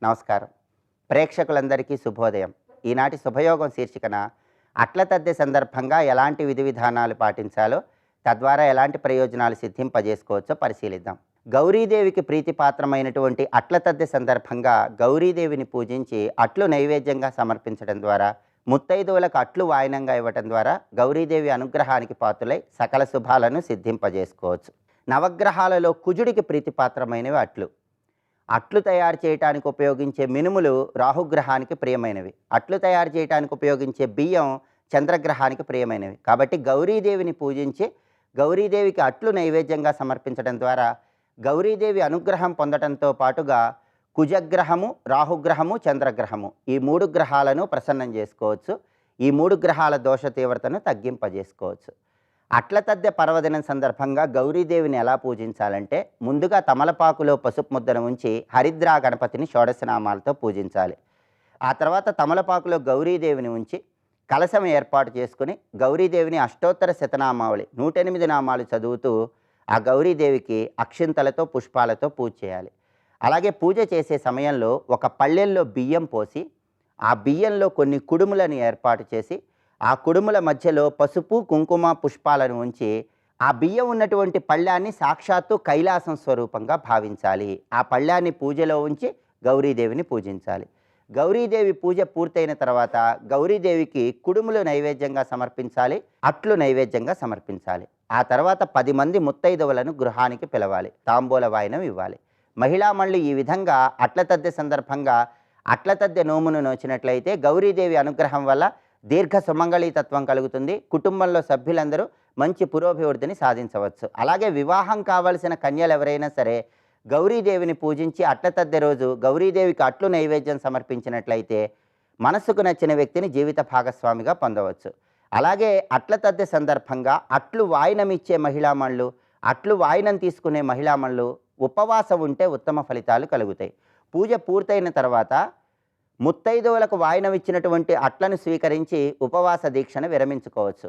నమస్కారం. ప్రేక్షకులందరికీ శుభోదయం. ఈనాటి శుభయోగం శీర్షికన అట్ల తద్దె సందర్భంగా ఎలాంటి విధి విధానాలు పాటించాలో, తద్వారా ఎలాంటి ప్రయోజనాలు సిద్ధింపజేసుకోవచ్చో పరిశీలిద్దాం. గౌరీదేవికి ప్రీతిపాత్రమైనటువంటి అట్ల తద్దె సందర్భంగా గౌరీదేవిని పూజించి అట్లు నైవేద్యంగా సమర్పించడం ద్వారా, ముత్తైదువులకు అట్లు వాయనంగా ఇవ్వటం ద్వారా గౌరీదేవి అనుగ్రహానికి పాత్రులై సకల శుభాలను సిద్ధింపజేసుకోవచ్చు. నవగ్రహాలలో కుజుడికి ప్రీతిపాత్రమైనవి అట్లు. అట్లు తయారు చేయడానికి ఉపయోగించే మినుములు రాహుగ్రహానికి ప్రియమైనవి. అట్లు తయారు చేయడానికి ఉపయోగించే బియ్యం చంద్రగ్రహానికి ప్రియమైనవి. కాబట్టి గౌరీదేవిని పూజించి గౌరీదేవికి అట్లు నైవేద్యంగా సమర్పించడం ద్వారా గౌరీదేవి అనుగ్రహం పొందడంతో పాటుగా కుజగ్రహము, రాహుగ్రహము, చంద్రగ్రహము ఈ 3 గ్రహాలను ప్రసన్నం చేసుకోవచ్చు. ఈ 3 గ్రహాల దోష తీవ్రతను తగ్గింపజేసుకోవచ్చు. అట్ల తద్దె పర్వదినం సందర్భంగా గౌరీదేవిని ఎలా పూజించాలంటే, ముందుగా తమలపాకులో పసుపు ముద్దను ఉంచి హరిద్రా గణపతిని షోడశనామాలతో పూజించాలి. ఆ తర్వాత తమలపాకులో గౌరీదేవిని ఉంచి కలశం ఏర్పాటు చేసుకుని గౌరీదేవిని అష్టోత్తర శతనామావళి 108 నామాలు చదువుతూ ఆ గౌరీదేవికి అక్షింతలతో పుష్పాలతో పూజ చేయాలి. అలాగే పూజ చేసే సమయంలో ఒక పళ్ళెల్లో బియ్యం పోసి ఆ బియ్యంలో కొన్ని కుడుములను ఏర్పాటు చేసి ఆ కుడుముల మధ్యలో పసుపు, కుంకుమ, పుష్పాలను ఉంచి ఆ బియ్యం ఉన్నటువంటి పళ్ళాన్ని సాక్షాత్తు కైలాసం స్వరూపంగా భావించాలి. ఆ పళ్ళాన్ని పూజలో ఉంచి గౌరీదేవిని పూజించాలి. గౌరీదేవి పూజ పూర్తయిన తర్వాత గౌరీదేవికి కుడుములు నైవేద్యంగా సమర్పించాలి, అట్లు నైవేద్యంగా సమర్పించాలి. ఆ తర్వాత 10 మంది ముత్తైదువులను గృహానికి పిలవాలి, తాంబూల వాయనం ఇవ్వాలి. మహిళామణులు ఈ విధంగా అట్ల తద్దె సందర్భంగా అట్ల తద్దె నోమును నోచినట్లయితే గౌరీదేవి అనుగ్రహం వల్ల దీర్ఘ సుమంగళీతత్వం కలుగుతుంది. కుటుంబంలో సభ్యులందరూ మంచి పురోభివృద్ధిని సాధించవచ్చు. అలాగే వివాహం కావలసిన కన్యలు ఎవరైనా సరే గౌరీదేవిని పూజించి అట్ల తద్దె రోజు గౌరీదేవికి అట్లు నైవేద్యం సమర్పించినట్లయితే మనసుకు నచ్చిన వ్యక్తిని జీవిత భాగస్వామిగా పొందవచ్చు. అలాగే అట్ల తద్దె సందర్భంగా అట్లు వాయినం ఇచ్చే మహిళామణులు, అట్లు వాయినం తీసుకునే మహిళామణులు ఉపవాసం ఉంటే ఉత్తమ ఫలితాలు కలుగుతాయి. పూజ పూర్తయిన తర్వాత ముత్తైదువులకు వాయినం ఇచ్చినటువంటి అట్లను స్వీకరించి ఉపవాస దీక్షను విరమించుకోవచ్చు.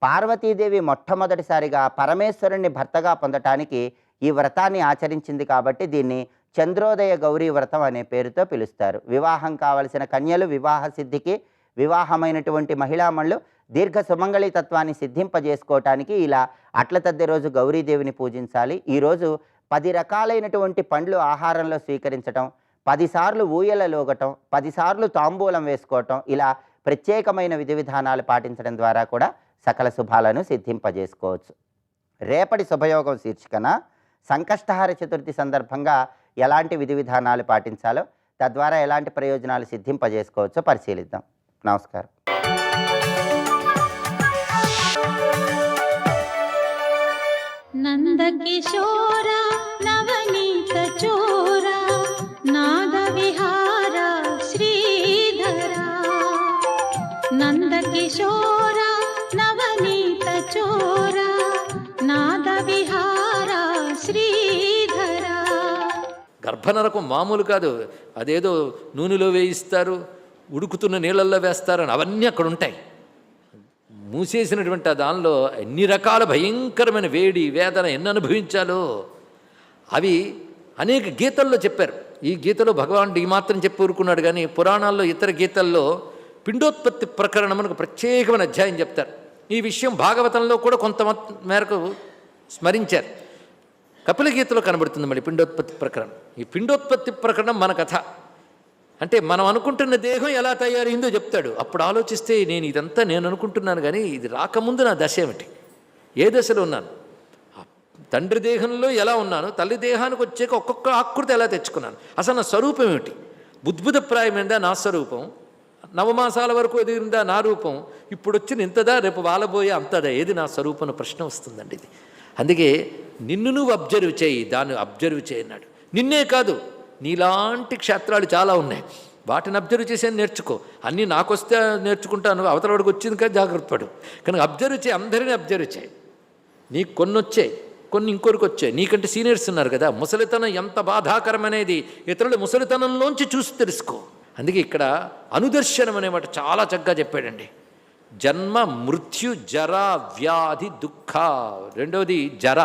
పార్వతీదేవి మొట్టమొదటిసారిగా పరమేశ్వరుణ్ణి భర్తగా పొందటానికి ఈ వ్రతాన్ని ఆచరించింది కాబట్టి దీన్ని చంద్రోదయ గౌరీ వ్రతం అనే పేరుతో పిలుస్తారు. వివాహం కావలసిన కన్యలు వివాహ సిద్ధికి, వివాహమైనటువంటి మహిళామణులు దీర్ఘ సుమంగళీతత్వాన్ని సిద్ధింపజేసుకోవటానికి ఇలా అట్ల తద్దె రోజు గౌరీదేవిని పూజించాలి. ఈరోజు 10 రకాలైనటువంటి పండ్లు ఆహారంలో స్వీకరించటం, 10 సార్లు ఊయలలోగటం, 10 సార్లు తాంబూలం వేసుకోవటం, ఇలా ప్రత్యేకమైన విధి విధానాలు పాటించడం ద్వారా కూడా సకల శుభాలను సిద్ధింపజేసుకోవచ్చు. రేపటి శుభయోగం శీర్షికన సంకష్టహార చతుర్థి సందర్భంగా ఎలాంటి విధి విధానాలు పాటించాలో, తద్వారా ఎలాంటి ప్రయోజనాలు సిద్ధింపజేసుకోవచ్చో పరిశీలిద్దాం. నమస్కారం. నందకిశోర నవనీత చోర నాద విహార శ్రీధర, నందకిశోర నవనీత చోర నాద విహార శ్రీధర. గర్భనరకం మామూలు కాదు, అదేదో నూనెలో వేయిస్తారు, ఉడుకుతున్న నీళ్ళల్లో వేస్తారని అవన్నీ అక్కడ ఉంటాయి. మూసేసినటువంటి దానిలో ఎన్ని రకాల భయంకరమైన వేడి, వేదన ఎన్ని అనుభవించాలో అవి అనేక గీతల్లో చెప్పారు. ఈ గీతలో భగవానుడు ఈ మాత్రం చెప్పి ఊరుకున్నాడు, కానీ పురాణాల్లో ఇతర గీతల్లో పిండోత్పత్తి ప్రకరణం అని ఒక ప్రత్యేకమైన అధ్యాయం చెప్తారు. ఈ విషయం భాగవతంలో కూడా కొంత మేరకు స్మరించారు. కపిల గీతలో కనబడుతుంది మళ్ళీ పిండోత్పత్తి ప్రకరణం. ఈ పిండోత్పత్తి ప్రకరణం మన కథ. అంటే మనం అనుకుంటున్న దేహం ఎలా తయారైందో చెప్తాడు. అప్పుడు ఆలోచిస్తే ఇదంతా నేను అనుకుంటున్నాను, కానీ ఇది రాకముందు నా దశ ఏమిటి, ఏ దశలో ఉన్నాను, తండ్రి దేహంలో ఎలా ఉన్నాను, తల్లి దేహానికి వచ్చాక ఒక్కొక్క ఆకృతి ఎలా తెచ్చుకున్నాను, అసలు నా స్వరూపం ఏమిటి, బుద్భుతప్రాయమైందా నా స్వరూపం, నవమాసాల వరకు ఎదిగిందా నా రూపం, ఇప్పుడు వచ్చిన ఇంతదా, రేపు వాలబోయే అంతదా, ఏది నా స్వరూపం ప్రశ్న వస్తుందండి ఇది. అందుకే నిన్ను నువ్వు అబ్జర్వ్ చేయి, దాన్ని అబ్జర్వ్ చేయన్నాడు. నిన్నే కాదు, నీలాంటి క్షేత్రాలు చాలా ఉన్నాయి, వాటిని అబ్జర్వ్ చేసి నేర్చుకో. అన్నీ నాకొస్తే నేర్చుకుంటాను, అవతల వాడికి వచ్చింది కదా జాగ్రత్త పడు. కానీ అబ్జర్వ్ చేయి, అందరినీ అబ్జర్వ్ చేయి. నీకు కొన్ని వచ్చాయి, కొన్ని ఇంకొకరికి వచ్చాయి, నీకంటే సీనియర్స్ ఉన్నారు కదా. ముసలితనం ఎంత బాధాకరమనేది ఇతరుల ముసలితనంలోంచి చూసి తెలుసుకో. అందుకే ఇక్కడ అనుదర్శనం అనే మాట చాలా చక్కగా చెప్పాడండి. జన్మ, మృత్యు, జర, వ్యాధి, దుఃఖ. రెండవది జర,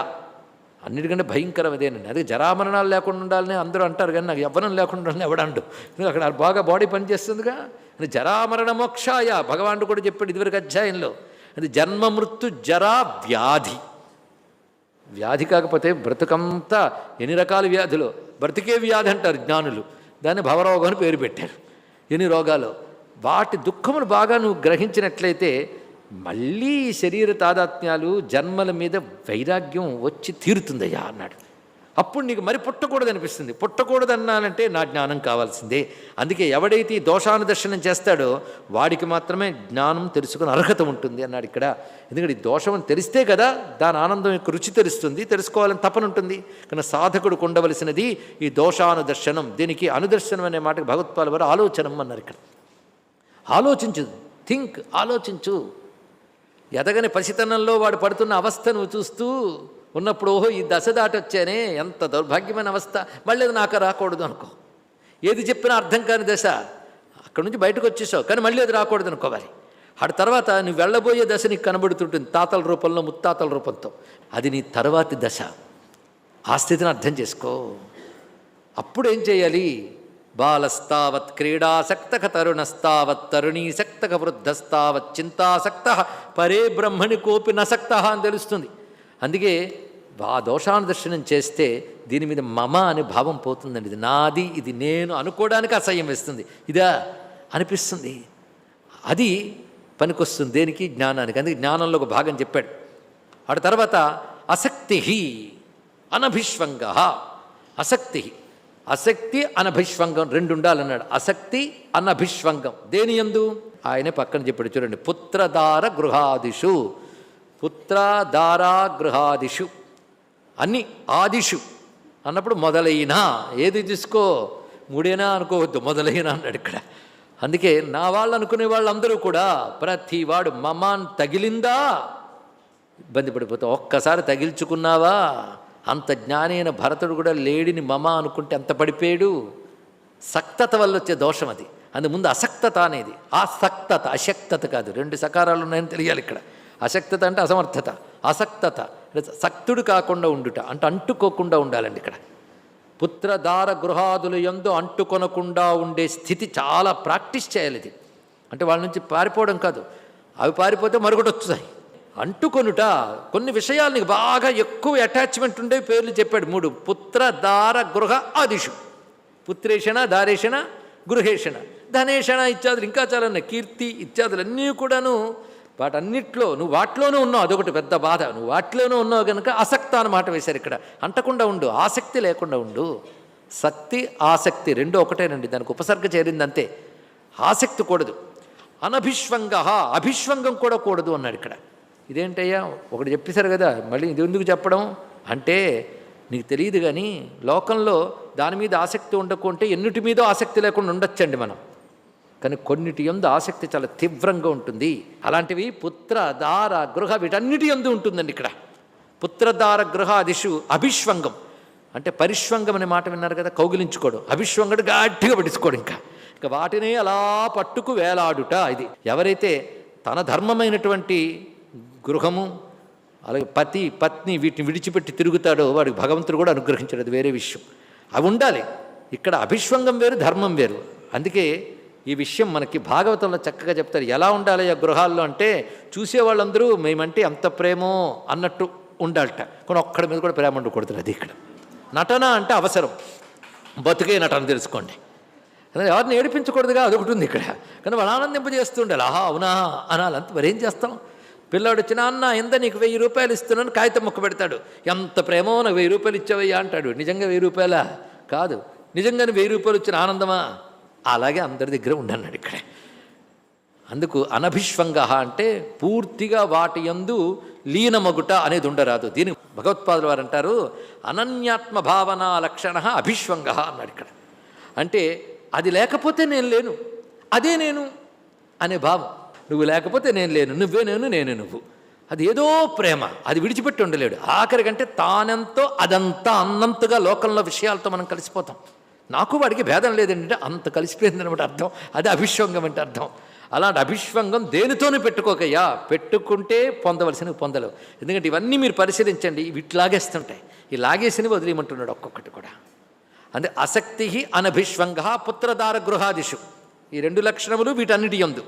అన్నిటికంటే భయంకరం అదేనండి. అదే జరామరణాలు లేకుండా ఉండాలని అందరూ అంటారు, కానీ నాకు యవ్వనం లేకుండా ఉండాలని ఎవడండు. అక్కడ బాగా బాడీ పనిచేస్తుందిగా. అది జరామరణ మోక్షాయ భగవానుడు కూడా చెప్పాడు ఇదివరకు అధ్యాయంలో. అది జన్మ మృత్యు జరా వ్యాధి. వ్యాధి కాకపోతే బ్రతుకంతా ఎన్ని రకాల వ్యాధులు, బ్రతికే వ్యాధి అంటారు జ్ఞానులు, దాన్ని భవరోగం అని పేరు పెట్టారు. ఎన్ని రోగాలు, వాటి దుఃఖములు బాగా నువ్వు గ్రహించినట్లయితే మళ్ళీ శరీర తాదాత్మ్యాలు జన్మల మీద వైరాగ్యం వచ్చి తీరుతుందయ్యా అన్నాడు. అప్పుడు నీకు మరి పుట్టకూడదు అనిపిస్తుంది. పుట్టకూడదు అన్నానంటే నా జ్ఞానం కావాల్సిందే. అందుకే ఎవడైతే ఈ దోషానుదర్శనం చేస్తాడో వాడికి మాత్రమే జ్ఞానం తెలుసుకుని అర్హత ఉంటుంది అన్నాడు ఇక్కడ. ఎందుకంటే ఈ దోషం తెలిస్తే కదా దాని ఆనందం యొక్క రుచి తెలుస్తుంది, తెలుసుకోవాలని తపన ఉంటుంది. కానీ సాధకుడు ఉండవలసినది ఈ దోషానుదర్శనం. దీనికి అనుదర్శనం అనే మాటకి భగవత్పాల్ వారు ఆలోచనం అన్నారు ఇక్కడ. ఆలోచించు, థింక్, ఆలోచించు. ఎదగని పసితనంలో వాడు పడుతున్న అవస్థను చూస్తూ ఉన్నప్పుడు ఓహో ఈ దశ దాటొచ్చానే, ఎంత దౌర్భాగ్యమైన అవస్థ, మళ్ళీ అది నాకు రాకూడదు అనుకో. ఏది చెప్పినా అర్థం కాని దశ, అక్కడి నుంచి బయటకు వచ్చేసావు కానీ మళ్ళీ అది రాకూడదు అనుకోవాలి. ఆ తర్వాత నువ్వు వెళ్ళబోయే దశ నీకు కనబడుతుంటుంది తాతల రూపంలో, ముత్తాతల రూపంతో. అది నీ తర్వాతి దశ. ఆ స్థితిని అర్థం చేసుకో. అప్పుడు ఏం చేయాలి? బాలస్తావత్ క్రీడాసక్తక తరుణస్తావత్ తరుణీసక్తక వృద్ధస్తావత్ చింతాసక్త పరే బ్రహ్మణి కోపి నసక్త అని తెలుస్తుంది. అందుకే ఆ దోషానుదర్శనం చేస్తే దీని మీద మమ అనే భావం పోతుందండి. ఇది నాది, ఇది నేను అనుకోవడానికి అసహ్యం వేస్తుంది, ఇదా అనిపిస్తుంది. అది పనికొస్తుంది దేనికి? జ్ఞానానికి. అందుకే జ్ఞానంలో ఒక భాగం చెప్పాడు. ఆ తర్వాత అసక్తి అనభిష్వంగ. అసక్తి, అసక్తి అనభిష్వంగం రెండు ఉండాలన్నాడు. అసక్తి అనభిష్వంగం దేని యందు? ఆయనే పక్కన చెప్పాడు చూడండి. పుత్రదార గృహాదిషు, పుత్రదారా గృహాదిషు అన్ని ఆదిషు అన్నప్పుడు మొదలైన ఏది తీసుకో, మూడేనా అనుకోవద్దు, మొదలైన అన్నాడు ఇక్కడ. అందుకే నా వాళ్ళు అనుకునే వాళ్ళందరూ కూడా ప్రతి వాడు మమాన్ తగిలిందా ఇబ్బంది పడిపోతావు. ఒక్కసారి తగిల్చుకున్నావా అంత జ్ఞాని అయిన భరతుడు కూడా లేడిని మమ అనుకుంటే అంత పడిపోయాడు. సక్తత వల్ల వచ్చే దోషం అది. అందు ముందు అసక్తత అనేది, ఆసక్తత, అశక్తత కాదు. రెండు సకారాలు ఉన్నాయని తెలియాలి ఇక్కడ. అశక్తత అంటే అసమర్థత, అసక్తత సక్తుడు కాకుండా ఉండుట అంటే అంటుకోకుండా ఉండాలండి ఇక్కడ. పుత్రదార గృహాదుల యందు అంటుకొనకుండా ఉండే స్థితి చాలా ప్రాక్టీస్ చేయాలి. ఇది అంటే వాళ్ళ నుంచి పారిపోవడం కాదు, అవి పారిపోతే మరొకటి వచ్చాయి. అంటుకొనుట, కొన్ని విషయాలు నీకు బాగా ఎక్కువ అటాచ్మెంట్ ఉండే పేర్లు చెప్పాడు మూడు. పుత్ర దార గృహ ఆదిషు, పుత్రేషణ, దారేషణ, గృహేషణ, ధనేషణ ఇత్యాదులు ఇంకా చాలా ఉన్నాయి. కీర్తి ఇత్యాదులన్నీ కూడాను వాటన్నిట్లో నువ్వు వాటిలోనూ ఉన్నావు. అదొకటి పెద్ద బాధ. నువ్వు వాటిలోనూ ఉన్నావు కనుక అసక్త అన్నమాట వేశారు ఇక్కడ. అంటకుండా ఉండు, ఆసక్తి లేకుండా ఉండు. శక్తి ఆసక్తి రెండు ఒకటేనండి, దానికి ఉపసర్గ చేరింది అంతే. ఆసక్తి కూడదు. అనభిష్వంగ, అభిష్వంగం కూడా కూడదు అన్నాడు ఇక్కడ. ఇదేంటయ్యా ఒకటి చెప్పేశారు కదా, మళ్ళీ ఇది ఎందుకు చెప్పడం అంటే నీకు తెలియదు. కానీ లోకంలో దాని మీద ఆసక్తి ఉండకుంటే ఎన్నిటి మీద ఆసక్తి లేకుండా ఉండొచ్చండి మనం. కానీ కొన్నిటి యందు ఆసక్తి చాలా తీవ్రంగా ఉంటుంది. అలాంటివి పుత్ర దార గృహ వీటన్నిటి యందు ఉంటుందండి ఇక్కడ. పుత్రదార గృహ దిశు అభిష్వంగం అంటే పరిష్వంగం అనే మాట విన్నారు కదా, కౌగిలించుకోవడం. అభిష్వంగడు గట్టిగా పట్టించుకోవడం. ఇంకా వాటినే అలా పట్టుకు వేలాడుట. ఇది ఎవరైతే తన ధర్మమైనటువంటి గృహము అలాగే పతి పత్ని వీటిని విడిచిపెట్టి తిరుగుతాడో వాడికి భగవంతుడు కూడా అనుగ్రహించాడు, అది వేరే విషయం. అవి ఉండాలి. ఇక్కడ అభిష్వంగం వేరు, ధర్మం వేరు. అందుకే ఈ విషయం మనకి భాగవతంలో చక్కగా చెప్తారు. ఎలా ఉండాలి ఆ గృహాల్లో అంటే చూసేవాళ్ళందరూ మేమంటే ఎంత ప్రేమో అన్నట్టు ఉండాలట. కానీ ఒక్కడి మీద కూడా ప్రేమ ఉండకూడదు. అది ఇక్కడ నటన అంటే అవసరం, బతుకే నటన తెలుసుకోండి. ఎవరిని ఏడిపించకూడదుగా, అదొకటి ఉంది ఇక్కడ. కానీ వాళ్ళు ఆనందింపజేస్తుండాలి. ఆహా అవునా అనాలి, అంత మరేం చేస్తాం. పిల్లాడు వచ్చిన అన్న ఎంత నీకు 1000 రూపాయలు ఇస్తున్నాను కాగితం మొక్క పెడతాడు. ఎంత ప్రేమో నాకు 1000 రూపాయలు ఇచ్చావయ్యా అంటాడు. నిజంగా 1000 రూపాయలా కాదు, నిజంగానే 1000 రూపాయలు వచ్చిన ఆనందమా. అలాగే అందరి దగ్గర ఉండన్నాడు ఇక్కడ. అందుకు అనభిష్వంగ అంటే పూర్తిగా వాటి యందు లీనమగుట అనేది ఉండరాదు. దీని భగవత్పాదులు వారు అంటారు అనన్యాత్మ భావన లక్షణ అభిష్వంగ అన్నాడు ఇక్కడ. అంటే అది లేకపోతే నేను లేను, అదే నేను అనే భావం. నువ్వు లేకపోతే నేను లేను, నువ్వే నేను, నేనే నువ్వు. అది ఏదో ప్రేమ, అది విడిచిపెట్టి ఉండలేడు. ఆఖరికంటే తానెంతో అదంతా అన్నంతగా లోకంలో విషయాలతో మనం కలిసిపోతాం. నాకు వాడికి భేదం లేదంటే అంత కలిసిపోయింది అనమాట అర్థం. అది అభిష్వంగం అంటే అర్థం. అలాంటి అభిష్వంగం దేనితోనూ పెట్టుకోకయ్యా, పెట్టుకుంటే పొందవలసినవి పొందలేవు. ఎందుకంటే ఇవన్నీ మీరు పరిశీలించండి, ఇవి లాగేస్తుంటాయి. ఈ లాగేసినవి వదిలేయమంటున్నాడు ఒక్కొక్కటి కూడా. అంటే ఆసక్తి అనభిష్వంగ పుత్రదార గృహాదిషు, ఈ 2 లక్షణములు వీటన్నిటి యందు.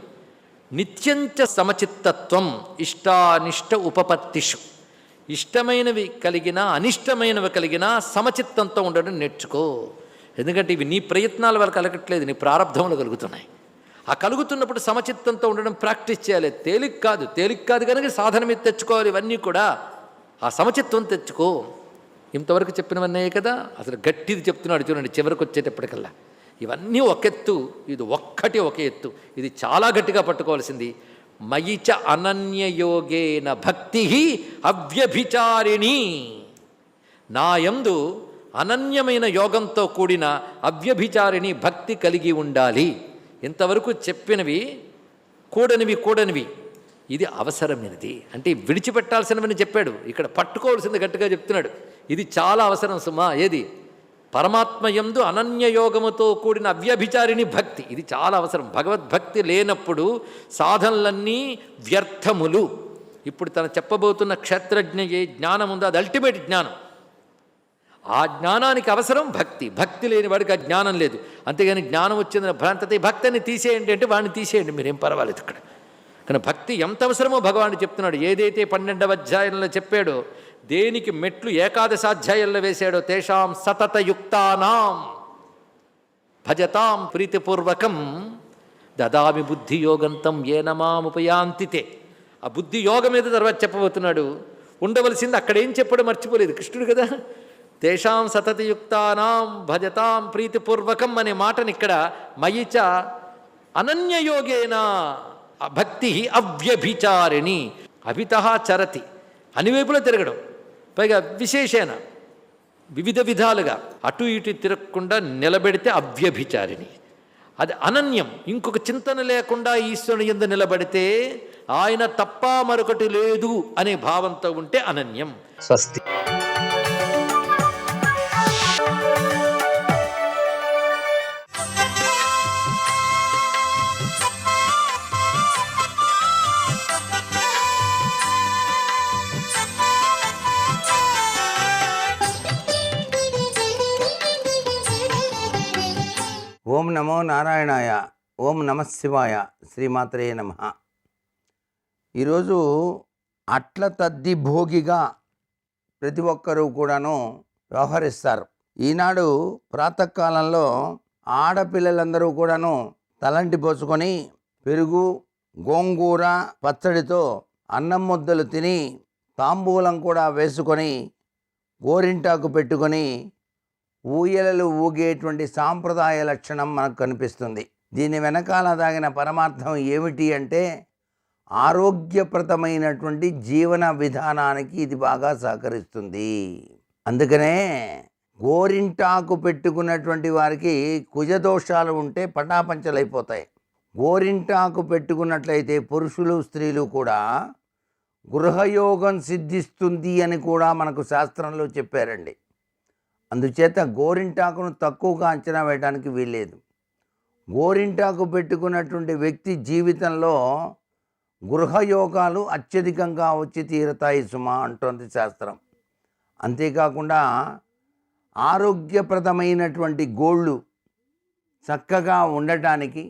నిత్యంచ సమచిత్తత్వం ఇష్టానిష్ట ఉపపత్తిషు, ఇష్టమైనవి కలిగినా అనిష్టమైనవి కలిగినా సమచిత్తంతో ఉండడం నేర్చుకో. ఎందుకంటే ఇవి నీ ప్రయత్నాల వల్ల కలగట్లేదు, నీ ప్రారంభంలో కలుగుతున్నాయి. ఆ కలుగుతున్నప్పుడు సమచిత్తంతో ఉండడం ప్రాక్టీస్ చేయాలి. తేలిక కాదు కనుక సాధన మీద తెచ్చుకోవాలి. ఇవన్నీ కూడా ఆ సమచిత్వం తెచ్చుకో. ఇంతవరకు చెప్పినవన్నీ కదా, అసలు గట్టిది చెప్తున్నాడు చూడండి చివరికి వచ్చేటప్పటికల్లా. ఇవన్నీ ఒక ఎత్తు, ఇది ఒక్కటి ఒక ఎత్తు, ఇది చాలా గట్టిగా పట్టుకోవాల్సింది. మయిచ అనన్యయోగేన భక్తి అవ్యభిచారిణి, నాయందు అనన్యమైన యోగంతో కూడిన అవ్యభిచారిణి భక్తి కలిగి ఉండాలి. ఇంతవరకు చెప్పినవి కూడనివి ఇది అవసరమైనది. అంటే విడిచిపెట్టాల్సినవని చెప్పాడు, ఇక్కడ పట్టుకోవాల్సింది గట్టిగా చెప్తున్నాడు. ఇది చాలా అవసరం సుమా. ఏది? పరమాత్మయందు అనన్యయోగముతో కూడిన అవ్యభిచారిణి భక్తి, ఇది చాలా అవసరం. భగవద్భక్తి లేనప్పుడు సాధనలన్నీ వ్యర్థములు. ఇప్పుడు తను చెప్పబోతున్న క్షేత్రజ్ఞ ఏ జ్ఞానం ఉందో అది అల్టిమేట్ జ్ఞానం. ఆ జ్ఞానానికి అవసరం భక్తి. భక్తి లేని వాడికి ఆ జ్ఞానం లేదు. అంతేగాని జ్ఞానం వచ్చిందని భ్రాంతతే భక్తిని తీసేయండి అంటే వాడిని తీసేయండి, మీరేం పర్వాలేదు ఇక్కడ. కానీ భక్తి ఎంత అవసరమో భగవానుడు చెప్తున్నాడు. ఏదైతే 12వ అధ్యాయంలో చెప్పాడో, దేనికి మెట్లు ఏకాదశాధ్యాయంలో వేశాడో, తేషాం సతతయుక్తానాం భజతాం ప్రీతిపూర్వకం దదామి బుద్ధియోగంతం ఏన మాముపయాంతితే. ఆ బుద్ధి యోగం మీద తర్వాత చెప్పబోతున్నాడు. ఉండవలసింది అక్కడేం చెప్పడం మర్చిపోలేదు కృష్ణుడు కదా. తేషాం సతతయుక్తానాం భజతాం ప్రీతిపూర్వకం అనే మాటని ఇక్కడ మయిచ అనన్యయోగేన భక్తి అవ్యభిచారిణి. అభితః చరతి, అన్ని వైపులా తిరగడం, పైగా విశేషేణ వివిధ విధాలుగా అటు ఇటు తిరగకుండా నిలబెడితే అవ్యభిచారిణి. అది అనన్యం, ఇంకొక చింతన లేకుండా ఈశ్వరుని యందు నిలబడితే ఆయన తప్ప మరొకటి లేదు అనే భావంతో ఉంటే అనన్యం. స్వస్తి. ఓం నమో నారాయణాయ, ఓం నమఃశివాయ, శ్రీమాత్రే నమః. ఈరోజు అట్ల తద్ది భోగిగా ప్రతి ఒక్కరూ కూడాను వ్యవహరిస్తారు. ఈనాడు ప్రాతకాలంలో ఆడపిల్లలందరూ కూడాను తలంటి పోసుకొని పెరుగు గోంగూర పచ్చడితో అన్నం ముద్దలు తిని తాంబూలం కూడా వేసుకొని గోరింటాకు పెట్టుకొని ఊయలలు ఊగేటువంటి సాంప్రదాయ లక్షణం మనకు కనిపిస్తుంది. దీని వెనకాల దాగిన పరమార్థం ఏమిటి అంటే, ఆరోగ్యప్రదమైనటువంటి జీవన విధానానికి ఇది బాగా సహకరిస్తుంది. అందుకనే గోరింటాకు పెట్టుకున్నటువంటి వారికి కుజదోషాలు ఉంటే పటాపంచలైపోతాయి. గోరింటాకు పెట్టుకున్నట్లయితే పురుషులు స్త్రీలు కూడా గృహయోగం సిద్ధిస్తుంది అని కూడా మనకు శాస్త్రంలో చెప్పారండి. అందుచేత గోరింటాకును తక్కువగా అంచనా వేయడానికి వీల్లేదు. గోరింటాకు పెట్టుకున్నటువంటి వ్యక్తి జీవితంలో గృహయోగాలు అత్యధికంగా వచ్చి తీరతాయి సుమా అంటోంది శాస్త్రం. అంతేకాకుండా ఆరోగ్యప్రదమైనటువంటి గోళ్ళు చక్కగా ఉండటానికి,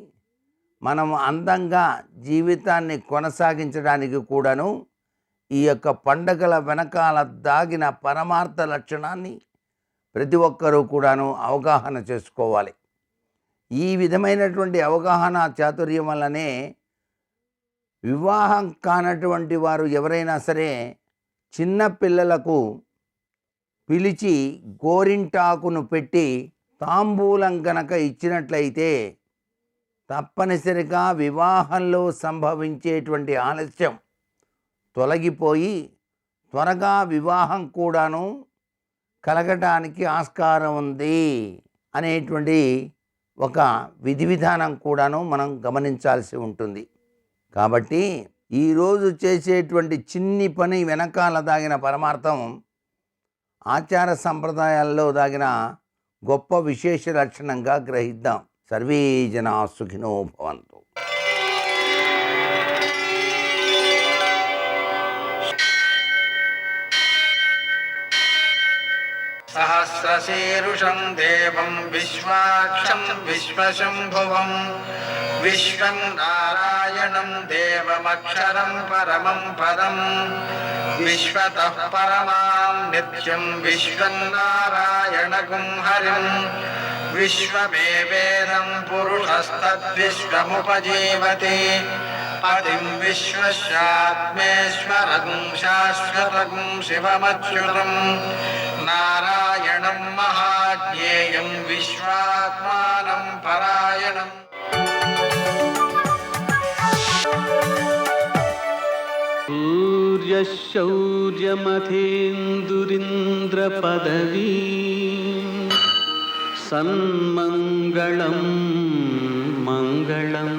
మనం అందంగా జీవితాన్ని కొనసాగించడానికి కూడాను ఈ యొక్క పండగల వెనకాల దాగిన పరమార్థ లక్షణాన్ని ప్రతి ఒక్కరూ కూడాను అవగాహన చేసుకోవాలి. ఈ విధమైనటువంటి అవగాహన చాతుర్యం వల్లనే వివాహం కానటువంటి వారు ఎవరైనా సరే చిన్న పిల్లలకు పిలిచి గోరింటాకును పెట్టి తాంబూలం గనక ఇచ్చినట్లయితే తప్పనిసరిగా వివాహంలో సంభవించేటువంటి ఆలస్యం తొలగిపోయి త్వరగా వివాహం కూడాను కలగటానికి ఆస్కారం ఉంది అనేటువంటి ఒక విధి విధానం కూడాను మనం గమనించాల్సి ఉంటుంది. కాబట్టి ఈరోజు చేసేటువంటి చిన్ని పని వెనకాల దాగిన పరమార్థం, ఆచార సంప్రదాయాల్లో దాగిన గొప్ప విశేష లక్షణంగా గ్రహిద్దాం. సర్వే జనా సుఖినో భవంతు. सहस्रशीरुषं देवं विश्वाक्षं विश्वशम्भुवं विश्वं नारायणं देवमक्षरं परमं पदं विश्वतः परमां नित्यं विश्वं नारायणगुं हरिं विश्वमेवेदं पुरुषस्तद्विश्वमुपजीवति पतिं विश्वस्यात्मेश्वरगुं शाश्वतगुं शिवमच्युतं नारायणं महाज्ञेयं विश्वात्मानं परायणम् सूर्यशौर्यमथेन्दुरिन्द्रपदवी सन्मङ्गलं मङ्गलम्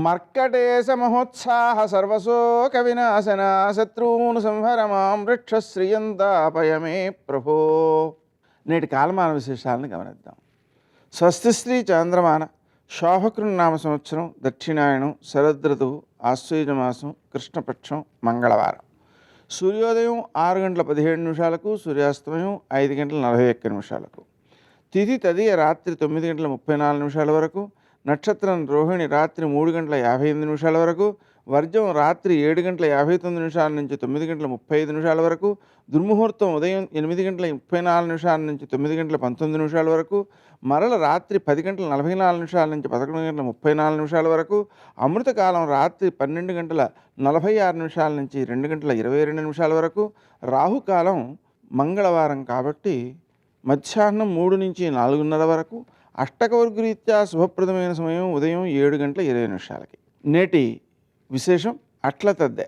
మర్కటేశ మహోత్సాహ సర్వశోక వినాశన శత్రువును సంహరమాం వృక్షశ్రియంతాపయమే ప్రభో. నేటి కాలమాన విశేషాలను గమనిద్దాం. స్వస్తి శ్రీ చాంద్రమాన శోభకృన్నామ సంవత్సరం దక్షిణాయనం శరదృతువు ఆశ్వయుజమాసం కృష్ణపక్షం మంగళవారం. సూర్యోదయం 6:17 సూర్యాస్తమయం 5:41. తిథి తదియ రాత్రి 9:34 వరకు. నక్షత్రం రోహిణి రాత్రి 3:58 వరకు. వర్జం రాత్రి 7:59 నుంచి 9:35 వరకు. దుర్ముహూర్తం ఉదయం 8:34 నుంచి 9:19 వరకు. మరల రాత్రి 10:44 నుంచి 11:34 వరకు. అమృతకాలం రాత్రి 12:46 నుంచి 2:22 వరకు. రాహుకాలం మంగళవారం కాబట్టి మధ్యాహ్నం 3 నుంచి 4:30 వరకు. అష్టకవర్గరీత్యా శుభప్రదమైన సమయం ఉదయం 7:20. నేటి విశేషం అట్లతద్దె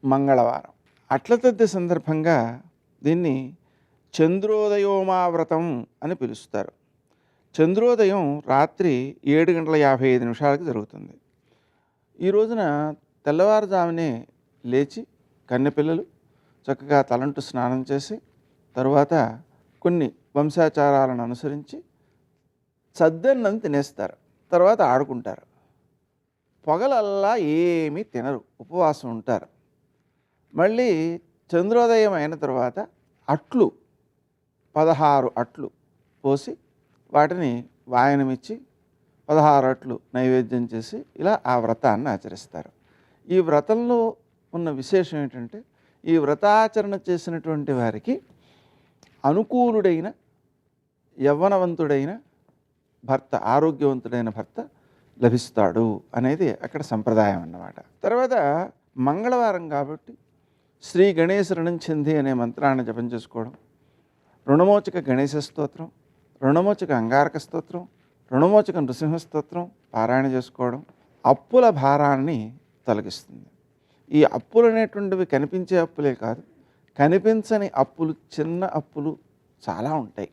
మంగళవారం. అట్లతద్దె సందర్భంగా దీన్ని చంద్రోదయోమావ్రతం అని పిలుస్తారు. చంద్రోదయం రాత్రి 7:55 జరుగుతుంది. ఈ రోజున తెల్లవారుజామునే లేచి కన్నెపిల్లలు చక్కగా తలంటు స్నానం చేసి తరువాత కొన్ని వంశాచారాలను అనుసరించి సద్దన్నం తినేస్తారు. తర్వాత ఆడుకుంటారు. పొగలల్లా ఏమీ తినరు, ఉపవాసం ఉంటారు. మళ్ళీ చంద్రోదయం అయిన తర్వాత అట్లు 16 అట్లు పోసి వాటిని వాయనమిచ్చి 16 అట్లు నైవేద్యం చేసి ఇలా ఆ వ్రతాన్ని ఆచరిస్తారు. ఈ వ్రతంలో ఉన్న విశేషం ఏంటంటే ఈ వ్రతాచరణ చేసినటువంటి వారికి అనుకూలుడైన యవ్వనవంతుడైన భర్త, ఆరోగ్యవంతుడైన భర్త లభిస్తాడు అనేది అక్కడ సంప్రదాయం అన్నమాట. తర్వాత మంగళవారం కాబట్టి శ్రీ గణేశ రుణంచింది అనే మంత్రాన్ని జపం చేసుకోవడం, రుణమోచక గణేశ స్తోత్రం, రుణమోచక అంగారక స్తోత్రం, రుణమోచక నృసింహ స్తోత్రం పారాయణ చేసుకోవడం అప్పుల భారాన్ని తొలగిస్తుంది. ఈ అప్పులు అనేటువంటివి కనిపించే అప్పులే కాదు, కనిపించని అప్పులు, చిన్న అప్పులు చాలా ఉంటాయి.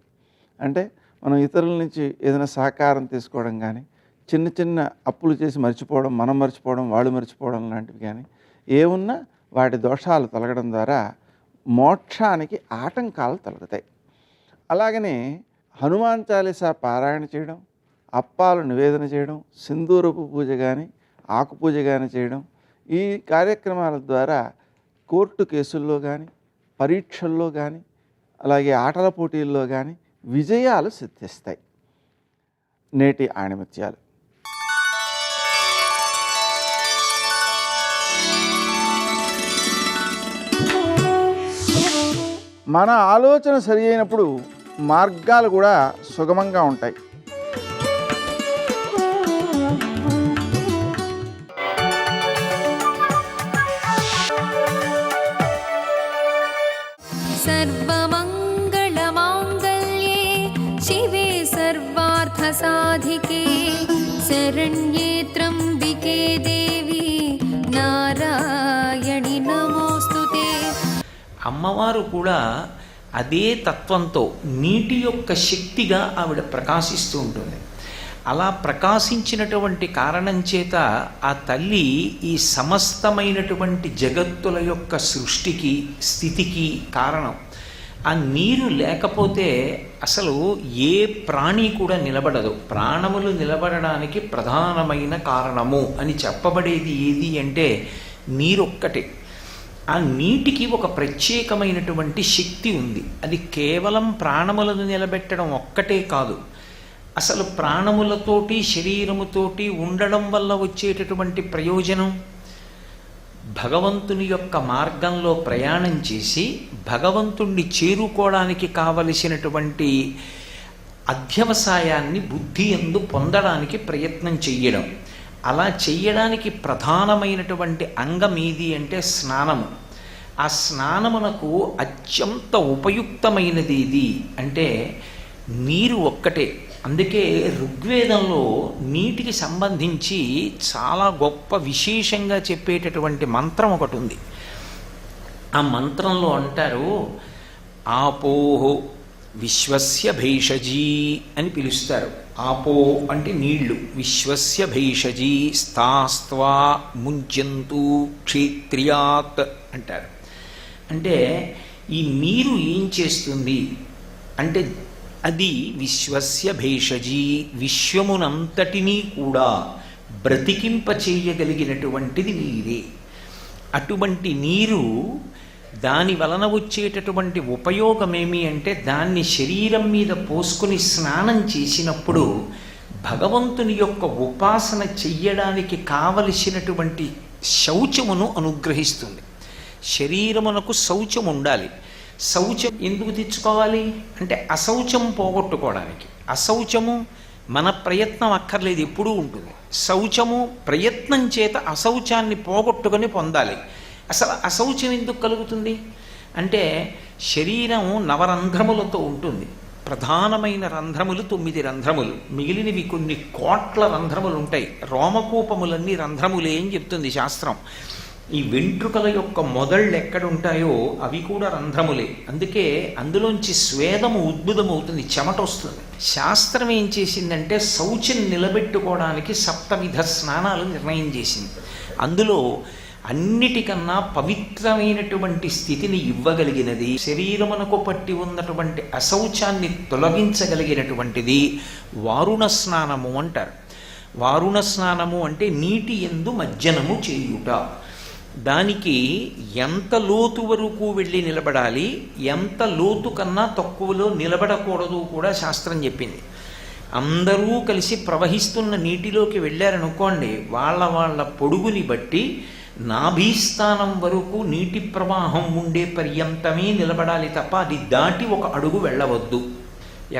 అంటే మనం ఇతరుల నుంచి ఏదైనా సహకారం తీసుకోవడం కానీ, చిన్న చిన్న అప్పులు చేసి మర్చిపోవడం, మనం మర్చిపోవడం, వాళ్ళు మర్చిపోవడం లాంటివి కానీ ఏమున్నా వాటి దోషాలు తొలగడం ద్వారా మోక్షానికి ఆటంకాలు తొలగుతాయి. అలాగనే హనుమాన్ చాలీసా పారాయణ చేయడం, అప్పాలు నివేదన చేయడం, సింధూరపు పూజ కానీ ఆకు పూజ కానీ చేయడం, ఈ కార్యక్రమాల ద్వారా కోర్టు కేసుల్లో కానీ, పరీక్షల్లో కానీ, అలాగే ఆటల పోటీల్లో కానీ విజయాలు సిద్ధిస్తాయి. నేటి ఆణిముత్యాలు. మన ఆలోచన సరి అయినప్పుడు మార్గాలు కూడా సుగమంగా ఉంటాయి. सर्वमङ्गलमाङ्गल्ये शिवे सर्वार्थसाधिके शरण्ये त्र्यम्बिके देवी नारायणि नमोस्तुते. అమ్మవారు కూడా అదే తత్వంతో నీటి యొక్క శక్తిగా ఆవిడ ప్రకాశిస్తూ ఉంటుంది. అలా ప్రకాశించినటువంటి కారణం చేత ఆ తల్లి ఈ సమస్తమైనటువంటి జగత్తుల యొక్క సృష్టికి, స్థితికి కారణం. ఆ నీరు లేకపోతే అసలు ఏ ప్రాణి కూడా నిలబడదు. ప్రాణములు నిలబడడానికి ప్రధానమైన కారణము అని చెప్పబడేది ఏది అంటే నీరొక్కటే. ఆ నీటికి ఒక ప్రత్యేకమైనటువంటి శక్తి ఉంది. అది కేవలం ప్రాణములను నిలబెట్టడం ఒక్కటే కాదు, అసలు ప్రాణములతోటి శరీరముతోటి ఉండడం వల్ల వచ్చేటటువంటి ప్రయోజనం, భగవంతుని యొక్క మార్గంలో ప్రయాణం చేసి భగవంతుణ్ణి చేరుకోవడానికి కావలసినటువంటి అధ్యవసాయాన్ని బుద్ధి యందు పొందడానికి ప్రయత్నం చెయ్యడం. అలా చెయ్యడానికి ప్రధానమైనటువంటి అంగం ఏది అంటే స్నానము. ఆ స్నానమునకు అత్యంత ఉపయుక్తమైనది ఇది అంటే నీరు ఒక్కటే. అందుకే ఋగ్వేదంలో నీటికి సంబంధించి చాలా గొప్ప విశేషంగా చెప్పేటటువంటి మంత్రం ఒకటి ఉంది. ఆ మంత్రంలో అంటారు, ఆపోహో విశ్వస్య భేషజీ అని పిలుస్తారు. ఆపో అంటే నీళ్లు, విశ్వస్య భేషజీ స్థాస్త్వా ముంచంతు క్షేత్రియాత్ అంటారు. అంటే ఈ నీరు ఏం చేస్తుంది అంటే అది విశ్వస్య భేషజీ, విశ్వమునంతటినీ కూడా బ్రతికింప చేయగలిగినటువంటిది నీరే. అటువంటి నీరు దాని వలన వచ్చేటటువంటి ఉపయోగమేమి అంటే దాన్ని శరీరం మీద పోసుకుని స్నానం చేసినప్పుడు భగవంతుని యొక్క ఉపాసన చెయ్యడానికి కావలసినటువంటి శౌచమును అనుగ్రహిస్తుంది. శరీరమునకు శౌచం ఉండాలి. శౌచం ఎందుకు తెచ్చుకోవాలి అంటే అశౌచం పోగొట్టుకోవడానికి. అశౌచము మన ప్రయత్నం అక్కర్లేదు, ఎప్పుడూ ఉంటుంది. శౌచము ప్రయత్నం చేత అశౌచాన్ని పోగొట్టుకొని పొందాలి. అసలు అశౌచం ఎందుకు కలుగుతుంది అంటే శరీరం నవరంధ్రములతో ఉంటుంది. ప్రధానమైన రంధ్రములు 9 రంధ్రములు, మిగిలినవి కొన్ని కోట్ల రంధ్రములు ఉంటాయి. రోమకూపములన్నీ రంధ్రములే అని చెప్తుంది శాస్త్రం. ఈ వెంట్రుకల యొక్క మొదళ్ళు ఎక్కడుంటాయో అవి కూడా రంధ్రములే. అందుకే అందులోంచి స్వేదము ఉద్భుతమవుతుంది, చెమట వస్తుంది. శాస్త్రం ఏం చేసిందంటే శౌచం నిలబెట్టుకోవడానికి 7 విధ స్నానాలు నిర్ణయం చేసింది. అందులో అన్నిటికన్నా పవిత్రమైనటువంటి స్థితిని ఇవ్వగలిగినది, శరీరమునకు పట్టి ఉన్నటువంటి అశౌచాన్ని తొలగించగలిగినటువంటిది వారుణ స్నానము అంటారు. వారుణ స్నానము అంటే నీటి యందు మజ్జనము చేయుట. దానికి ఎంత లోతు వరకు వెళ్ళి నిలబడాలి, ఎంత లోతు కన్నా తక్కువలో నిలబడకూడదు కూడా శాస్త్రం చెప్పింది. అందరూ కలిసి ప్రవహిస్తున్న నీటిలోకి వెళ్ళారనుకోండి, వాళ్ళ పొడుగుని బట్టి నాభీస్థానం వరకు నీటి ప్రవాహం ఉండే పర్యంతమే నిలబడాలి తప్ప అది దాటి 1 అడుగు వెళ్ళవద్దు.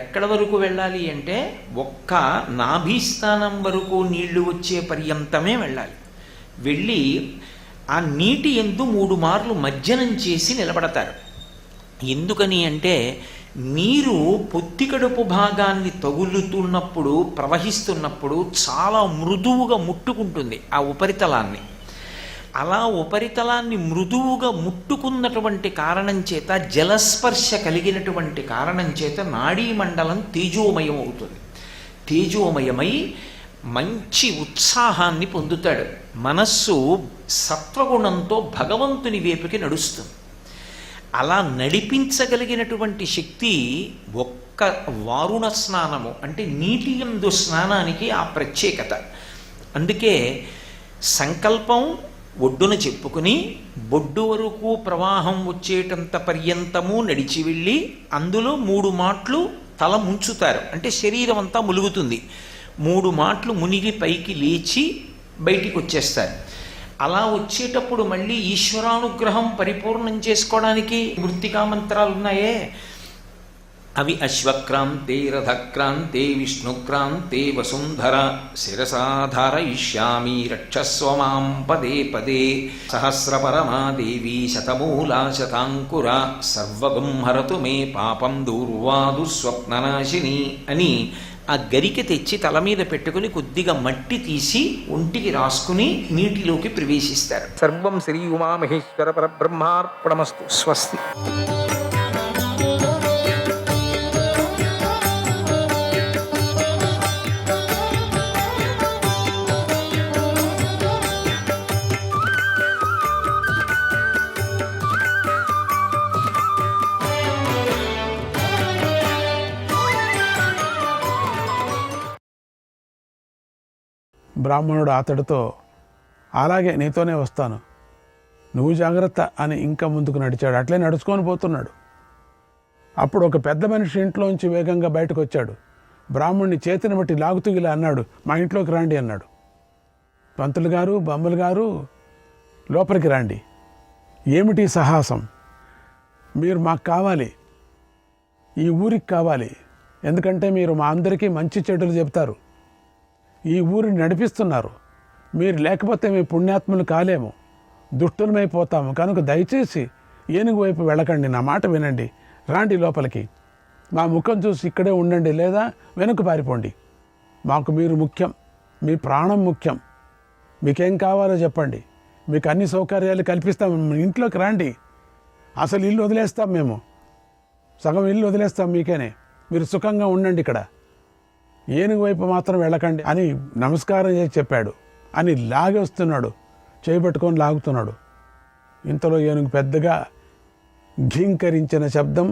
ఎక్కడ వరకు వెళ్ళాలి అంటే ఒక్క నాభీస్థానం వరకు నీళ్లు వచ్చే పర్యంతమే వెళ్ళాలి. వెళ్ళి ఆ నీటి యందు 3 మార్లు మజ్జనం చేసి నిలబడతారు. ఎందుకని అంటే నీరు పొత్తికడుపు భాగాన్ని తగులుతున్నప్పుడు, ప్రవహిస్తున్నప్పుడు చాలా మృదువుగా ముట్టుకుంటుంది ఆ ఉపరితలాన్ని. అలా ఉపరితలాన్ని మృదువుగా ముట్టుకున్నటువంటి కారణం చేత, జలస్పర్శ కలిగినటువంటి కారణం చేత నాడీ మండలం తేజోమయం అవుతుంది. తేజోమయమై మంచి ఉత్సాహాన్ని పొందుతాడు. మనస్సు సత్వగుణంతో భగవంతుని వైపుకి నడుస్తుంది. అలా నడిపించగలిగినటువంటి శక్తి ఒక్క వారుణ స్నానము అంటే నీటి యందు స్నానానికి ఆ ప్రత్యేకత. అందుకే సంకల్పం ఒడ్డున చెప్పుకుని బొడ్డు వరకు ప్రవాహం వచ్చేటంత పర్యంతము నడిచి వెళ్ళి అందులో 3 మాట్లు తల ముంచుతారు. అంటే శరీరం అంతా ములుగుతుంది. 3 మాట్లు మునిగి పైకి లేచి బయటికి వచ్చేస్తారు. అలా వచ్చేటప్పుడు మళ్ళీ ఈశ్వరానుగ్రహం పరిపూర్ణం చేసుకోవడానికి మృత్తికా మంత్రాలు ఉన్నాయే, అవి అశ్వక్రాంతే రథక్రాంతే విష్ణుక్రాంతే వసుంధర శిరసాధారయిష్యామి రక్షస్వ మాం పదే పదే సహస్రపరమాదేవి శతమూలా శతాంకుర సర్వగం హరతు మే పాపం దూర్వాదు స్వప్ననాశిని అని ఆ గరిక తెచ్చి తల మీద పెట్టుకుని కొద్దిగా మట్టి తీసి ఒంటికి రాసుకుని నీటిలోకి ప్రవేశిస్తారు. సర్వం శ్రీ ఉమామహేశ్వర పరబ్రహ్మార్పణమస్తు. స్వస్తి. బ్రాహ్మణుడు అతడితో, అలాగే నీతోనే వస్తాను, నువ్వు జాగ్రత్త అని ఇంకా ముందుకు నడిచాడు. అట్లే నడుచుకొని పోతున్నాడు. అప్పుడు ఒక పెద్ద మనిషి ఇంట్లోంచి వేగంగా బయటకు వచ్చాడు. బ్రాహ్మణ్ణి చేతిని బట్టి లాగుతూ ఇలా అన్నాడు, మా ఇంట్లోకి రండి అన్నాడు. పంతులు గారు, బొమ్మలు గారు, లోపలికి రండి. ఏమిటి సాహసం? మీరు మాకు కావాలి, ఈ ఊరికి కావాలి. ఎందుకంటే మీరు మా అందరికీ మంచి చెడులు చెప్తారు, ఈ ఊరిని నడిపిస్తున్నారు. మీరు లేకపోతే మీ పుణ్యాత్ములు కాలేము, దుష్టులమైపోతాము. కనుక దయచేసి ఏనుగు వైపు వెళ్ళకండి, నా మాట వినండి, రాండి లోపలికి. మా ముఖం చూసి ఇక్కడే ఉండండి, లేదా వెనక్కు పారిపోండి. మాకు మీరు ముఖ్యం, మీ ప్రాణం ముఖ్యం. మీకేం కావాలో చెప్పండి, మీకు అన్ని సౌకర్యాలు కల్పిస్తాం. ఇంట్లోకి రండి, అసలు ఇల్లు వదిలేస్తాం, మేము సగం ఇల్లు వదిలేస్తాం మీకేనే, మీరు సుఖంగా ఉండండి ఇక్కడ, ఏనుగు వైపు మాత్రం వెళ్ళకండి అని నమస్కారం చేసి చెప్పాడు. అని లాగి వస్తున్నాడు, చేయబట్టుకొని లాగుతున్నాడు. ఇంతలో ఏనుగు పెద్దగా ఘీంకరించిన శబ్దం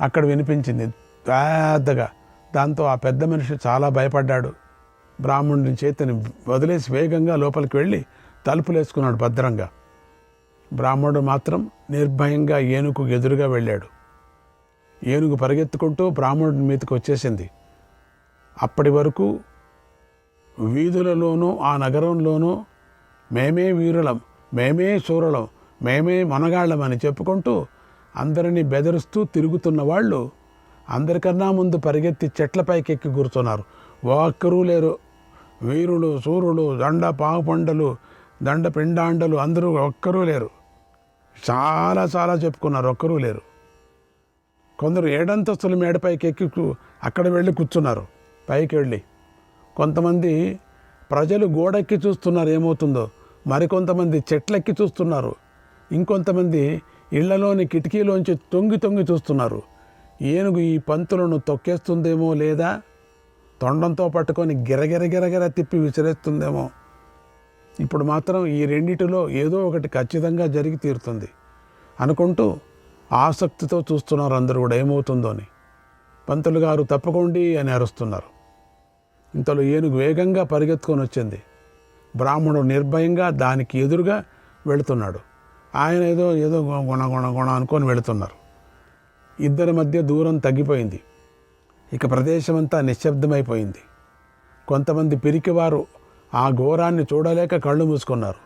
అక్కడ వినిపించింది పెద్దగా. దాంతో ఆ పెద్ద మనిషి చాలా భయపడ్డాడు. బ్రాహ్మణుని చేతిని వదిలేసి వేగంగా లోపలికి వెళ్ళి తలుపులు వేసుకున్నాడు భద్రంగా. బ్రాహ్మణుడు మాత్రం నిర్భయంగా ఏనుగు ఎదురుగా వెళ్ళాడు. ఏనుగు పరిగెత్తుకుంటూ బ్రాహ్మణుడి మీదకి వచ్చేసింది. అప్పటి వరకు వీధులలోనూ ఆ నగరంలోనూ మేమే వీరులం, మేమే శూరులం, మేమే మనగాళ్ళం అని చెప్పుకుంటూ అందరినీ బెదిరిస్తూ తిరుగుతున్న వాళ్ళు అందరికన్నా ముందు పరిగెత్తి చెట్లపైకి ఎక్కి కూర్చున్నారు. ఒక్కరూ లేరు. వీరులు, సూర్యులు, దండ పావుపండలు, దండ పిండాండలు అందరూ ఒక్కరూ లేరు. చాలా చాలా చెప్పుకున్నారు, ఒక్కరూ లేరు. కొందరు 7 అంతస్తుల మేడపైకి ఎక్కి అక్కడ వెళ్ళి కూర్చున్నారు, పైకి వెళ్ళి. కొంతమంది ప్రజలు గోడెక్కి చూస్తున్నారు ఏమవుతుందో, మరికొంతమంది చెట్లెక్కి చూస్తున్నారు, ఇంకొంతమంది ఇళ్లలోని కిటికీలోంచి తొంగి తొంగి చూస్తున్నారు. ఏనుగు ఈ పంతులను తొక్కేస్తుందేమో, లేదా తొండంతో పట్టుకొని గిరగిర తిప్పి విసిరేస్తుందేమో. ఇప్పుడు మాత్రం ఈ రెండిటిలో ఏదో ఒకటి ఖచ్చితంగా జరిగి తీరుతుంది అనుకుంటూ ఆసక్తితో చూస్తున్నారు అందరూ కూడా ఏమవుతుందో అని. పంతులు గారు తప్పకోండి అని అరుస్తున్నారు. ఇంతలో ఏనుగు వేగంగా పరిగెత్తుకొని వచ్చింది. బ్రాహ్మణుడు నిర్భయంగా దానికి ఎదురుగా వెళుతున్నాడు. ఆయన ఏదో ఏదో గుణ అనుకొని వెళుతున్నారు. ఇద్దరి మధ్య దూరం తగ్గిపోయింది. ఇక ప్రదేశమంతా నిశ్శబ్దమైపోయింది. కొంతమంది పిరికివారు ఆ ఘోరాన్ని చూడలేక కళ్ళు మూసుకున్నారు.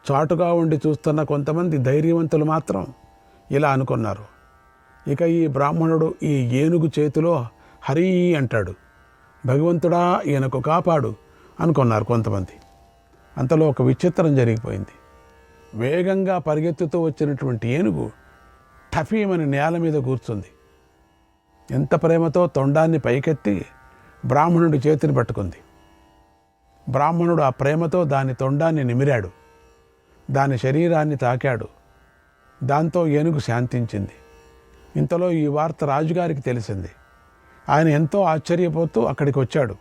చాటుగా ఉండి చూస్తున్న కొంతమంది ధైర్యవంతులు మాత్రం ఇలా అనుకున్నారు, ఇక ఈ బ్రాహ్మణుడు ఈ ఏనుగు చేతిలో హరి అంటాడు, భగవంతుడా ఈయనకు కాపాడు అనుకున్నారు కొంతమంది. అంతలో ఒక విచిత్రం జరిగిపోయింది. వేగంగా పరిగెత్తుతూ వచ్చినటువంటి ఏనుగు టఫీమని నేల మీద కూర్చుంది. ఎంత ప్రేమతో తొండాన్ని పైకెత్తి బ్రాహ్మణుడి చేతిని పట్టుకుంది. బ్రాహ్మణుడు ఆ ప్రేమతో దాని తొండాన్ని నిమిరాడు, దాని శరీరాన్ని తాకాడు. దాంతో ఏనుగు శాంతించింది. ఇంతలో ఈ వార్త రాజుగారికి తెలిసింది. ఆయన ఎంతో ఆశ్చర్యపోతూ అక్కడికి వచ్చాడు.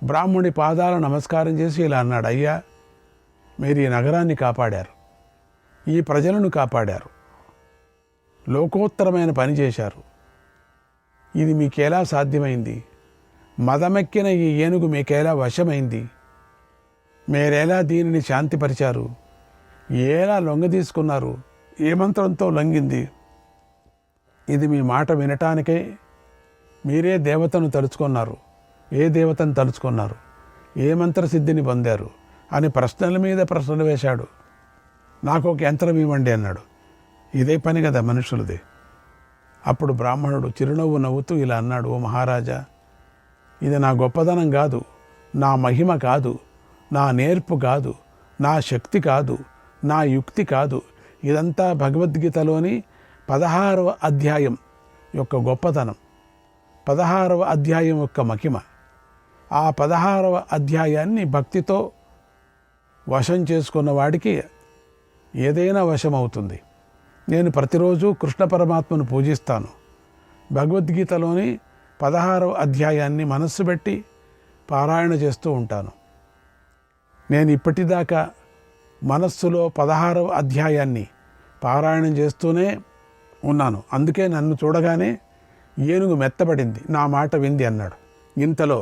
బ్రాహ్మణుడి పాదాల నమస్కారం చేసి ఇలా అన్నాడు, అయ్యా, మీరు ఈ నగరాన్ని కాపాడారు, ఈ ప్రజలను కాపాడారు, లోకోత్తరమైన పని చేశారు. ఇది మీకెలా సాధ్యమైంది? మదమెక్కిన ఈ ఏనుగు మీకెలా వశమైంది? మీరెలా దీనిని శాంతిపరిచారు? ఎలా లొంగ తీసుకున్నారు? ఏ మంత్రంతో లొంగింది? ఇది మీ మాట వినటానికే మీరే దేవతను తలుచుకున్నారు, ఏ దేవతను తలుచుకున్నారు, ఏ మంత్రసిద్ధిని పొందారు అని ప్రశ్నల మీద ప్రశ్నలు వేశాడు. నాకు ఒక యంత్రం ఇవ్వండి అన్నాడు. ఇదే పని కదా మనుషులది. అప్పుడు బ్రాహ్మణుడు చిరునవ్వు నవ్వుతూ ఇలా అన్నాడు, ఓ మహారాజా, ఇది నా గొప్పదనం కాదు, నా మహిమ కాదు, నా నేర్పు కాదు, నా శక్తి కాదు, నా యుక్తి కాదు. ఇదంతా భగవద్గీతలోని 16వ అధ్యాయం యొక్క గొప్పతనం, 16వ అధ్యాయం యొక్క మహిమ. ఆ 16వ అధ్యాయాన్ని భక్తితో వశం చేసుకున్న వాడికి ఏదైనా వశమవుతుంది. నేను ప్రతిరోజు కృష్ణ పరమాత్మను పూజిస్తాను. భగవద్గీతలోని 16వ అధ్యాయాన్ని మనస్సు పెట్టి పారాయణ చేస్తూ ఉంటాను. నేను ఇప్పటిదాకా మనస్సులో 16వ అధ్యాయాన్ని పారాయణం చేస్తూనే ఉన్నాను. అందుకే నన్ను చూడగానే ఏనుగు మెత్తబడింది, నా మాట వింది అన్నాడు. ఇంతలో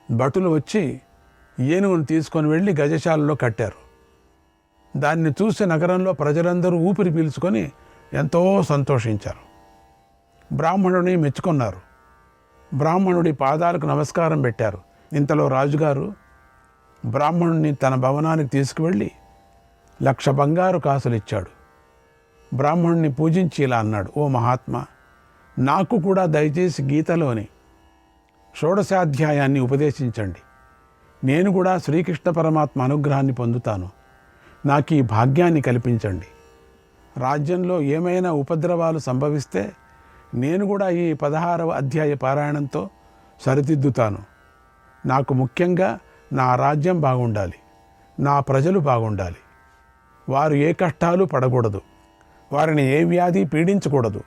భటులు వచ్చి ఏనుగును తీసుకొని వెళ్ళి గజశాలలో కట్టారు. దాన్ని చూసి నగరంలో ప్రజలందరూ ఊపిరి పీల్చుకొని ఎంతో సంతోషించారు. బ్రాహ్మణుని మెచ్చుకున్నారు. బ్రాహ్మణుడి పాదాలకు నమస్కారం పెట్టారు. ఇంతలో రాజుగారు బ్రాహ్మణుని తన భవనానికి తీసుకువెళ్ళి 1,00,000 బంగారు కాసులు ఇచ్చాడు. బ్రాహ్మణుని పూజించి ఇలా అన్నాడు, ఓ మహాత్మా, నాకు కూడా దయచేసి గీతలోని 16వ ఉపదేశించండి. నేను కూడా శ్రీకృష్ణ పరమాత్మ అనుగ్రహాన్ని పొందుతాను. నాకు ఈ భాగ్యాన్ని కల్పించండి. రాజ్యంలో ఏమైనా ఉపద్రవాలు సంభవిస్తే నేను కూడా ఈ 16వ అధ్యాయ పారాయణంతో సరిదిద్దుతాను. నాకు ముఖ్యంగా నా రాజ్యం బాగుండాలి, నా ప్రజలు బాగుండాలి. వారు ఏ కష్టాలు పడకూడదు, వారిని ఏ వ్యాధి పీడించకూడదు.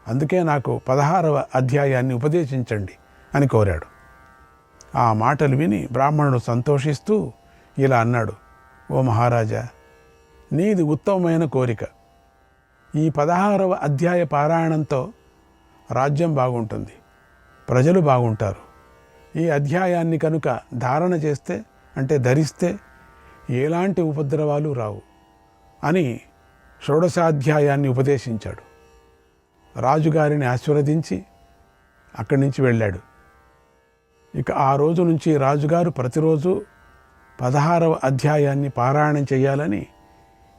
అందుకే నాకు 16వ అధ్యాయాన్ని ఉపదేశించండి అని కోరాడు. ఆ మాటలు విని బ్రాహ్మణుడు సంతోషిస్తూ ఇలా అన్నాడు, ఓ మహారాజా, నీది ఉత్తమమైన కోరిక. ఈ 16వ అధ్యాయ పారాయణంతో రాజ్యం బాగుంటుంది, ప్రజలు బాగుంటారు. ఈ అధ్యాయాన్ని కనుక ధారణ చేస్తే, అంటే ధరిస్తే, ఎలాంటి ఉపద్రవాలు రావు అని 16వ ఉపదేశించాడు. రాజుగారిని ఆశీర్వదించి అక్కడి నుంచి వెళ్ళాడు. ఇక ఆ రోజు నుంచి రాజుగారు ప్రతిరోజు 16వ అధ్యాయాన్ని పారాయణం చేయాలని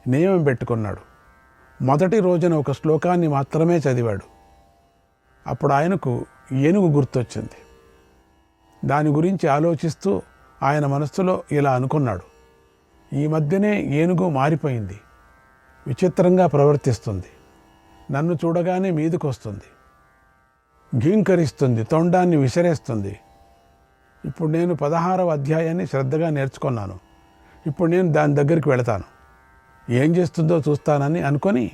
నియమం పెట్టుకున్నాడు. మొదటి రోజున ఒక శ్లోకాన్ని మాత్రమే చదివాడు. అప్పుడు ఆయనకు ఏనుగు గుర్తొచ్చింది. దాని గురించి ఆలోచిస్తూ ఆయన మనస్సులో ఇలా అనుకున్నాడు, ఈ మధ్యనే ఏనుగు మారిపోయింది, విచిత్రంగా ప్రవర్తిస్తుంది, నన్ను చూడగానే మీదకు వస్తుంది, ఘీంకరిస్తుంది, తొండాన్ని విసిరేస్తుంది. ఇప్పుడు నేను 16వ అధ్యాయాన్ని శ్రద్ధగా నేర్చుకున్నాను. ఇప్పుడు నేను దాని దగ్గరికి వెళతాను, ఏం చేస్తుందో చూస్తానని అనుకొని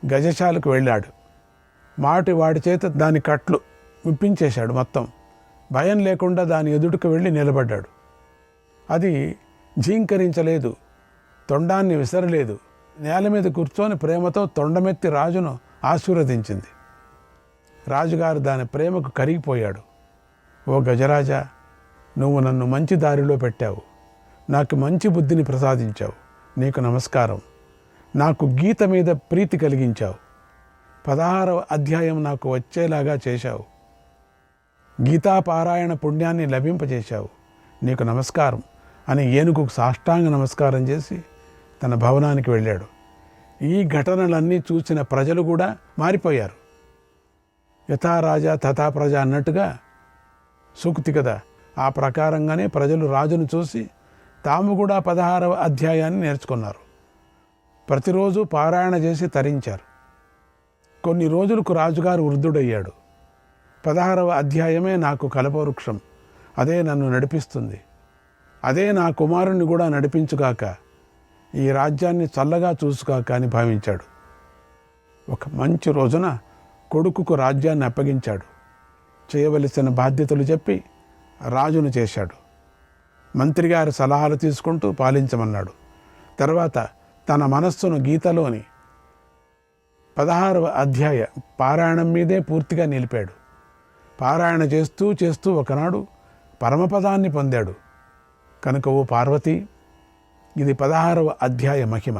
గజశాలకు వెళ్ళాడు. వాడి చేత దాని కట్లు విప్పించేశాడు. మొత్తం భయం లేకుండా దాని ఎదుటికి వెళ్ళి నిలబడ్డాడు. అది ఝీంకరించలేదు, తొండాన్ని విసరలేదు. నేల మీద కూర్చొని ప్రేమతో తొండమెత్తి రాజును ఆశీర్వదించింది. రాజుగారు దాని ప్రేమకు కరిగిపోయాడు. ఓ గజరాజా, నువ్వు నన్ను మంచి దారిలో పెట్టావు, నాకు మంచి బుద్ధిని ప్రసాదించావు, నీకు నమస్కారం. నాకు గీత మీద ప్రీతి కలిగించావు, 16వ అధ్యాయం నాకు వచ్చేలాగా చేశావు, గీతాపారాయణ పుణ్యాన్ని లభింపజేశావు, నీకు నమస్కారం అని ఏనుగుకు సాష్టాంగ నమస్కారం చేసి తన భవనానికి వెళ్ళాడు. ఈ ఘటనలన్నీ చూసిన ప్రజలు కూడా మారిపోయారు. యథా రాజా తథా ప్రజ అన్నట్టుగా సూక్తి కదా, ఆ ప్రకారంగానే ప్రజలు రాజును చూసి తాము కూడా 16వ అధ్యాయాన్ని నేర్చుకున్నారు. ప్రతిరోజు పారాయణ చేసి తరించారు. కొన్ని రోజులకు రాజుగారు వృద్ధుడయ్యాడు. 16వ అధ్యాయమే నాకు కల్పవృక్షం, అదే నన్ను నడిపిస్తుంది, అదే నా కుమారుణ్ణి కూడా నడిపించుగాక, ఈ రాజ్యాన్ని చల్లగా చూసుగాక అని భావించాడు. ఒక మంచి రోజున కొడుకుకు రాజ్యాన్ని అప్పగించాడు. చేయవలసిన బాధ్యతలు చెప్పి రాజును చేశాడు. మంత్రిగారి సలహాలు తీసుకుంటూ పాలించమన్నాడు. తర్వాత తన మనస్సును గీతలోని 16వ అధ్యాయ పారాయణం మీదే పూర్తిగా నిలిపాడు. పారాయణ చేస్తూ చేస్తూ ఒకనాడు పరమపదాన్ని పొందాడు. కనుక ఓ పార్వతి, ఇది 16వ అధ్యాయ మహిమ.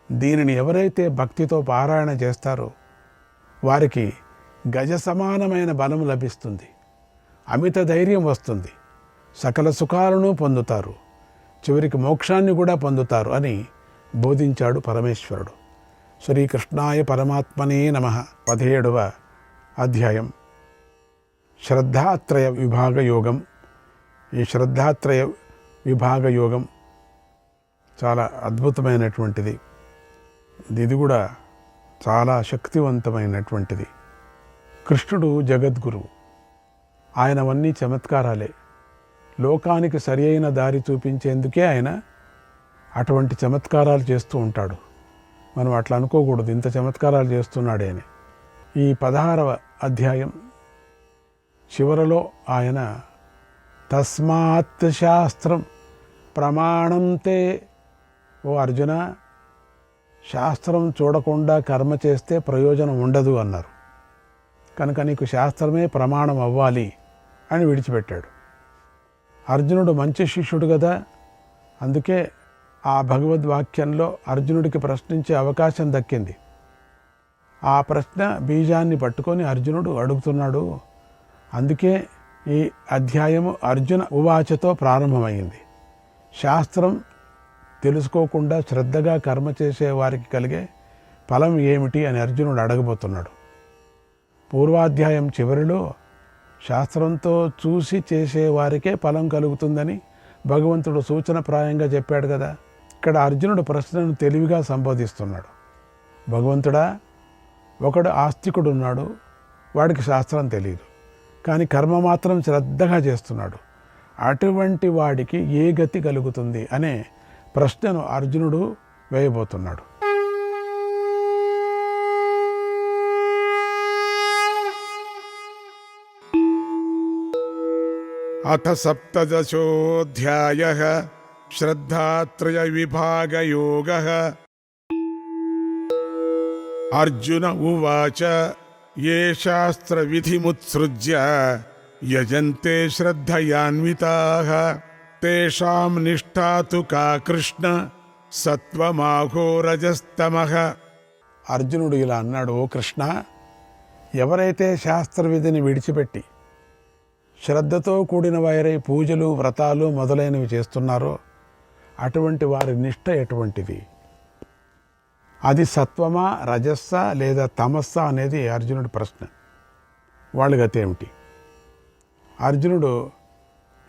దీనిని ఎవరైతే భక్తితో పారాయణ చేస్తారో వారికి గజ సమానమైన బలం లభిస్తుంది, అమిత ధైర్యం వస్తుంది, సకల సుఖాలను పొందుతారు, చివరికి మోక్షాన్ని కూడా పొందుతారు అని బోధించాడు పరమేశ్వరుడు. శ్రీకృష్ణాయ పరమాత్మనే నమః. 17వ అధ్యాయం శ్రద్ధాత్రయ విభాగ యోగం. ఈ శ్రద్ధాత్రయ విభాగ యోగం చాలా అద్భుతమైనటువంటిది. ఇది కూడా చాలా శక్తివంతమైనటువంటిది. కృష్ణుడు జగద్గురువు, ఆయనవన్నీ చమత్కారాలే. లోకానికి సరి అయిన దారి చూపించేందుకే ఆయన అటువంటి చమత్కారాలు చేస్తూ ఉంటాడు. మనం అట్లా అనుకోకూడదు, ఇంత చమత్కారాలు చేస్తున్నాడే అని. ఈ 16వ అధ్యాయం చివరలో ఆయన తస్మాత్ శాస్త్రం ప్రమాణం తే, ఓ అర్జున, శాస్త్రం చూడకుండా కర్మ చేస్తే ప్రయోజనం ఉండదు అన్నారు. కనుక నీకు శాస్త్రమే ప్రమాణం అవ్వాలి అని విడిచిపెట్టాడు. అర్జునుడు మంచి శిష్యుడు కదా, అందుకే ఆ భగవద్వాక్యంలో అర్జునుడికి ప్రశ్నించే అవకాశం దక్కింది. ఆ ప్రశ్న బీజాన్ని పట్టుకొని అర్జునుడు అడుగుతున్నాడు. అందుకే ఈ అధ్యాయము అర్జున ఉవాచతో ప్రారంభమైంది. శాస్త్రం తెలుసుకోకుండా శ్రద్ధగా కర్మ చేసే వారికి కలిగే ఫలం ఏమిటి అని అర్జునుడు అడగబోతున్నాడు. పూర్వాధ్యాయం చివరిలో శాస్త్రంతో చూసి చేసే వారికే ఫలం కలుగుతుందని భగవంతుడు సూచనప్రాయంగా చెప్పాడు కదా. ఇక్కడ అర్జునుడు ప్రశ్నను తెలివిగా సంబోధిస్తున్నాడు. భగవంతుడా, ఒకడు ఆస్తికుడు ఉన్నాడు, వాడికి శాస్త్రం తెలియదు, కానీ కర్మ మాత్రం శ్రద్ధగా చేస్తున్నాడు. అటువంటి వాడికి ఏ గతి కలుగుతుంది అనే ప్రశ్నను అర్జునుడు వేయబోతున్నాడు. అథ సప్తదశోऽధ్యాయః శ్రద్ధాత్రయ విభాగయోగః. అర్జున ఉవాచ ఏ శాస్త్రవిధిముత్సృజ్య యజంతే శ్రద్ధయాన్వితాః తేషాం నిష్ఠా తు కా కృష్ణ సత్వమాహో రజస్తమః. అర్జునుడు ఇలా అన్నాడు, ఓ కృష్ణ, ఎవరైతే శాస్త్రవిధిని విడిచిపెట్టి శ్రద్ధతో కూడిన వారై పూజలు వ్రతాలు మొదలైనవి చేస్తున్నారో అటువంటి వారి నిష్ఠ ఎటువంటిది? అది సత్వమా, రజస్సా లేదా తమస్సా అనేది అర్జునుడి ప్రశ్న. వాళ్ళ గతి ఏమిటి? అర్జునుడు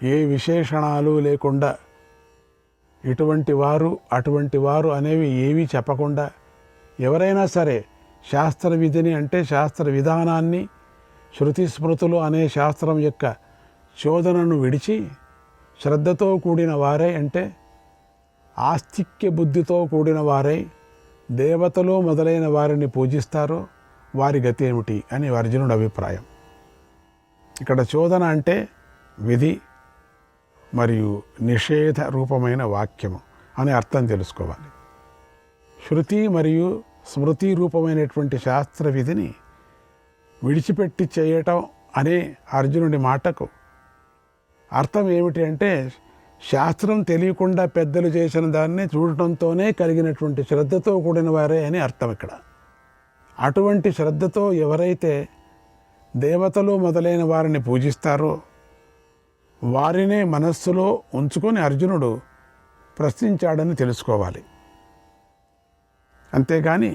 ఏ విశేషణాలు లేకుండా ఇటువంటి వారు అటువంటి వారు అనేవి ఏవీ చెప్పకుండా ఎవరైనా సరే శాస్త్ర విధిని అంటే శాస్త్ర విధానాన్ని, శృతి స్మృతులు అనే శాస్త్రం యొక్క శోధనను విడిచి శ్రద్ధతో కూడిన వారై అంటే ఆస్తిక్య బుద్ధితో కూడిన వారై దేవతలు మొదలైన వారిని పూజిస్తారో వారి గతి ఏమిటి అని అర్జునుడి అభిప్రాయం. ఇక్కడ శోధన అంటే విధి మరియు నిషేధ రూపమైన వాక్యము అనే అర్థం తెలుసుకోవాలి. శృతి మరియు స్మృతి రూపమైనటువంటి శాస్త్ర విధిని విడిచిపెట్టి చేయటం అనే అర్జునుడి మాటకు అర్థం ఏమిటి అంటే శాస్త్రం తెలియకుండా పెద్దలు చేసిన దాన్ని చూడటంతోనే కలిగినటువంటి శ్రద్ధతో కూడిన వారే అని అర్థం ఇక్కడ. అటువంటి శ్రద్ధతో ఎవరైతే దేవతలు మొదలైన వారిని పూజిస్తారో వారినే మనస్సులో ఉంచుకొని అర్జునుడు ప్రశ్నించాడని తెలుసుకోవాలి. అంతేగాని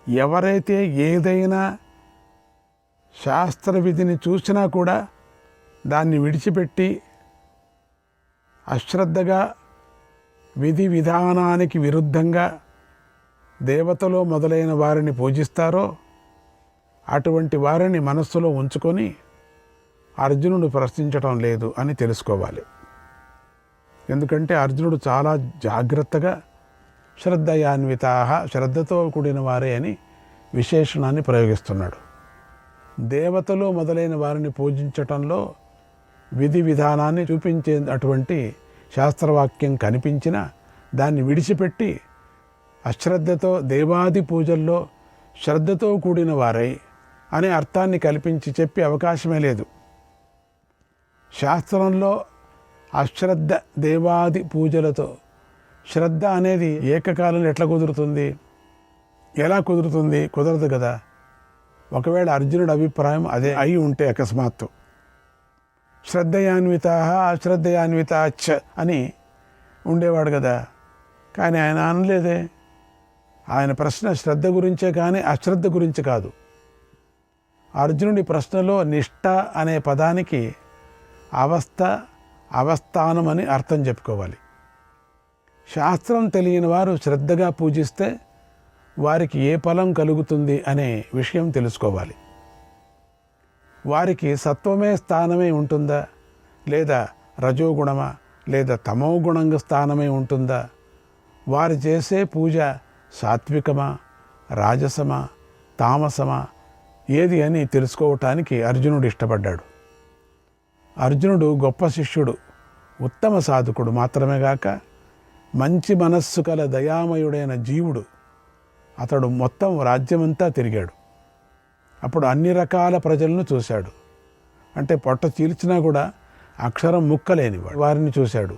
ఎవరైతే ఏదైనా శాస్త్ర విధిని చూసినా కూడా దాన్ని విడిచిపెట్టి అశ్రద్ధగా విధి విధానానికి విరుద్ధంగా దేవతలు మొదలైన వారిని పూజిస్తారో అటువంటి వారిని మనస్సులో ఉంచుకొని అర్జునుడు ప్రశ్నించటం లేదు అని తెలుసుకోవాలి. ఎందుకంటే అర్జునుడు చాలా జాగ్రత్తగా శ్రద్ధయాన్వితాః, శ్రద్ధతో కూడిన వారే అని విశేషణాన్ని ప్రయోగిస్తున్నాడు. దేవతలు మొదలైన వారిని పూజించటంలో విధి విధానాన్ని చూపించే అటువంటి శాస్త్రవాక్యం కనిపించినా దాన్ని విడిచిపెట్టి అశ్రద్ధతో దేవాది పూజల్లో శ్రద్ధతో కూడిన వారై అనే అర్థాన్ని కల్పించి చెప్పే అవకాశమే లేదు. శాస్త్రంలో అశ్రద్ధ దేవాది పూజలతో శ్రద్ధ అనేది ఏకకాలంలో ఎట్లా కుదురుతుంది? ఎలా కుదురుతుంది? కుదరదు కదా. ఒకవేళ అర్జునుడి అభిప్రాయం అదే అయి ఉంటే అకస్మాత్తు శ్రద్ధయాన్వితాః అశ్రద్ధయాన్వితాశ్చ అని ఉండేవాడు కదా. కానీ ఆయన అనలేదే. ఆయన ప్రశ్న శ్రద్ధ గురించే కానీ అశ్రద్ధ గురించి కాదు. అర్జునుడి ప్రశ్నలో నిష్ఠ అనే పదానికి అవస్థ, అవస్థానం అని అర్థం చెప్పుకోవాలి. శాస్త్రం తెలియని వారు శ్రద్ధగా పూజిస్తే వారికి ఏ ఫలం కలుగుతుంది అనే విషయం తెలుసుకోవాలి. వారికి సత్వమే స్థానమే ఉంటుందా, లేదా రజోగుణమా, లేదా తమో గుణంగా స్థానమే ఉంటుందా? వారు చేసే పూజ సాత్వికమా, రాజసమా, తామసమా, ఏది అని తెలుసుకోవటానికి అర్జునుడు ఇష్టపడ్డాడు. అర్జునుడు గొప్ప శిష్యుడు, ఉత్తమ సాధకుడు మాత్రమే గాక మంచి మనస్సు కల దయామయుడైన జీవుడు. అతడు మొత్తం రాజ్యమంతా తిరిగాడు. అప్పుడు అన్ని రకాల ప్రజలను చూశాడు. అంటే పొట్ట చీల్చినా కూడా అక్షరం ముక్కలేని వారిని చూశాడు.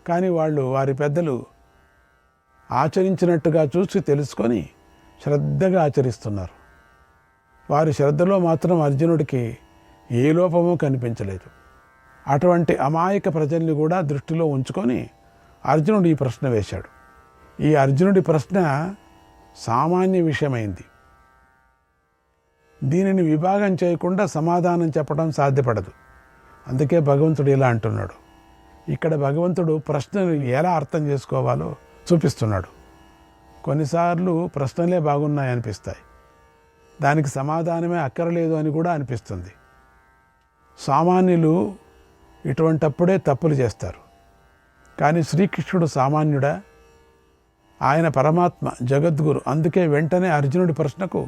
కానీ వాళ్ళు వారి పెద్దలు ఆచరించినట్టుగా చూసి తెలుసుకొని శ్రద్ధగా ఆచరిస్తున్నారు. వారి శ్రద్ధలో మాత్రం అర్జునుడికి ఏ లోపమూ కనిపించలేదు. అటువంటి అమాయక ప్రజల్ని కూడా దృష్టిలో ఉంచుకొని అర్జునుడు ఈ ప్రశ్న వేశాడు. ఈ అర్జునుడి ప్రశ్న సామాన్య విషయమైంది. దీనిని విభాగం చేయకుండా సమాధానం చెప్పడం సాధ్యపడదు. అందుకే భగవంతుడు ఇలా అంటున్నాడు. ఇక్కడ భగవంతుడు ప్రశ్నలు ఎలా అర్థం చేసుకోవాలో చూపిస్తున్నాడు. కొన్నిసార్లు ప్రశ్నలే బాగున్నాయి అనిపిస్తాయి, దానికి సమాధానమే అక్కరలేదు అని కూడా అనిపిస్తుంది. సామాన్యులు ఇటువంటప్పుడే తప్పులు చేస్తారు. కానీ శ్రీకృష్ణుడు సామాన్యుడా? ఆయన పరమాత్మ, జగద్గురు. అందుకే వెంటనే అర్జునుడి ప్రశ్నకు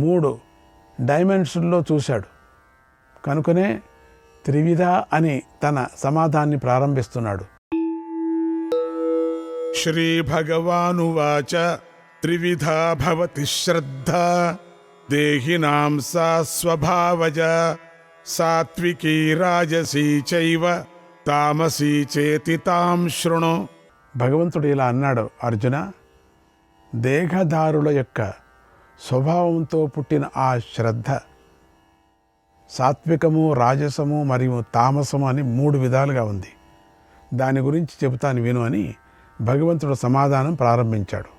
3 డైమెన్షన్లో చూశాడు. కనుకనే త్రివిధ అని తన సమాధాన్ని ప్రారంభిస్తున్నాడు. శ్రీభగవానువాచ త్రివిధా భవతి శ్రద్ధా దేహినాం సా స్వభావజ సాత్వికీ రాజసీ చైవ తామసీ చేతి తాం శృణు. భగవంతుడు ఇలా అన్నాడు, అర్జున, దేహదారుల యొక్క స్వభావంతో పుట్టిన ఆ శ్రద్ధ సాత్వికము, రాజసము మరియు తామసము అని 3 విధాలుగా ఉంది. దాని గురించి చెబుతాను విను అని భగవంతుడు సమాధానం ప్రారంభించాడు.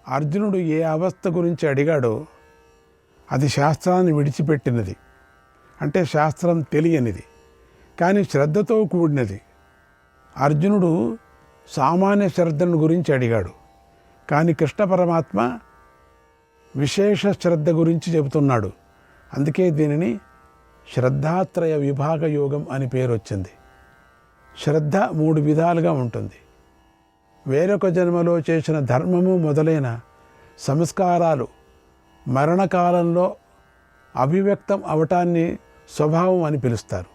అర్జునుడు ఏ అవస్థ గురించి అడిగాడో అది శాస్త్రాన్ని విడిచిపెట్టినది, అంటే శాస్త్రం తెలియనిది, కానీ శ్రద్ధతో కూడినది. అర్జునుడు సామాన్య శ్రద్ధను గురించి అడిగాడు, కానీ కృష్ణ పరమాత్మ విశేష శ్రద్ధ గురించి చెబుతున్నాడు. అందుకే దీనిని శ్రద్ధాత్రయ విభాగ యోగం అని పేరు వచ్చింది. శ్రద్ధ 3 విధాలుగా ఉంటుంది. వేరొక జన్మలో చేసిన ధర్మము మొదలైన సంస్కారాలు మరణకాలంలో అభివ్యక్తం అవటాన్ని స్వభావం అని పిలుస్తారు.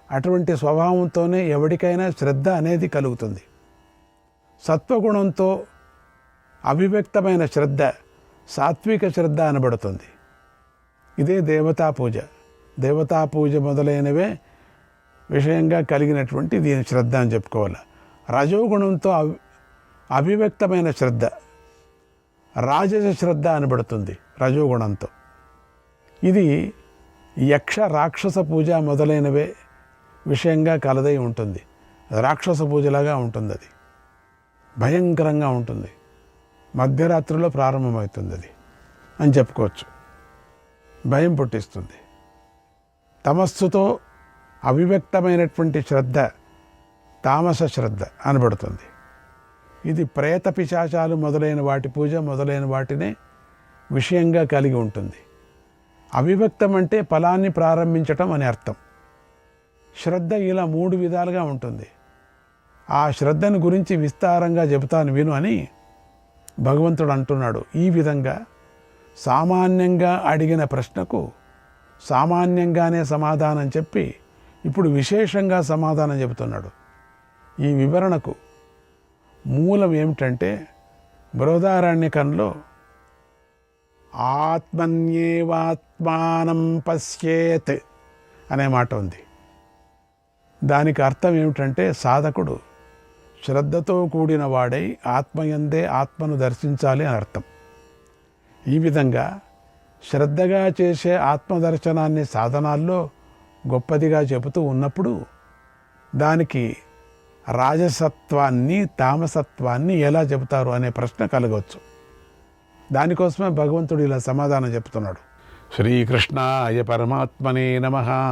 అటువంటి స్వభావంతోనే ఎవరికైనా శ్రద్ధ అనేది కలుగుతుంది. సత్వగుణంతో అభివ్యక్తమైన శ్రద్ధ సాత్విక శ్రద్ధ అనబడుతుంది. ఇదే దేవతా పూజ. దేవతా పూజ మొదలైనవే విషయంగా కలిగినటువంటి దీని శ్రద్ధ అని చెప్పుకోవాలి. రజోగుణంతో అభివ్యక్తమైన శ్రద్ధ రాజస శ్రద్ధ అనబడుతుంది రజోగుణంతో. ఇది యక్ష రాక్షస పూజ మొదలైనవే విషయంగా కలదై ఉంటుంది. రాక్షస పూజలాగా ఉంటుంది. అది భయంకరంగా ఉంటుంది. మధ్యరాత్రిలో ప్రారంభమవుతుంది అది అని చెప్పుకోవచ్చు. భయం పుట్టిస్తుంది. తమస్సుతో అభివ్యక్తమైనటువంటి శ్రద్ధ తామస శ్రద్ధ అనబడుతుంది. ఇది ప్రేత పిశాచాలు మొదలైన వాటి పూజ మొదలైన వాటినే విషయంగా కలిగి ఉంటుంది. అభివ్యక్తం అంటే ఫలాన్ని ప్రారంభించటం అని అర్థం. శ్రద్ధ ఇలా 3 విధాలుగా ఉంటుంది. ఆ శ్రద్ధను గురించి విస్తారంగా చెబుతాను విను అని భగవంతుడు అంటున్నాడు. ఈ విధంగా సామాన్యంగా అడిగిన ప్రశ్నకు సామాన్యంగానే సమాధానం చెప్పి ఇప్పుడు విశేషంగా సమాధానం చెబుతున్నాడు. ఈ వివరణకు మూలం ఏమిటంటే బృహదారణ్యకంలో ఆత్మన్యేవాత్మానం పశ్యేత్ అనే మాట ఉంది. దానికి అర్థం ఏమిటంటే సాధకుడు శ్రద్ధతో కూడిన వాడై ఆత్మయందే ఆత్మను దర్శించాలి అని అర్థం. ఈ విధంగా శ్రద్ధగా చేసే ఆత్మదర్శనాన్ని సాధనాల్లో గొప్పదిగా చెబుతూ ఉన్నప్పుడు దానికి రాజసత్వాన్ని తామసత్వాన్ని ఎలా చెబుతారు అనే ప్రశ్న కలగవచ్చు. దానికోసమే భగవంతుడు ఇలా సమాధానం చెప్తున్నాడు. శ్రీకృష్ణాయ పరమాత్మనే నమః.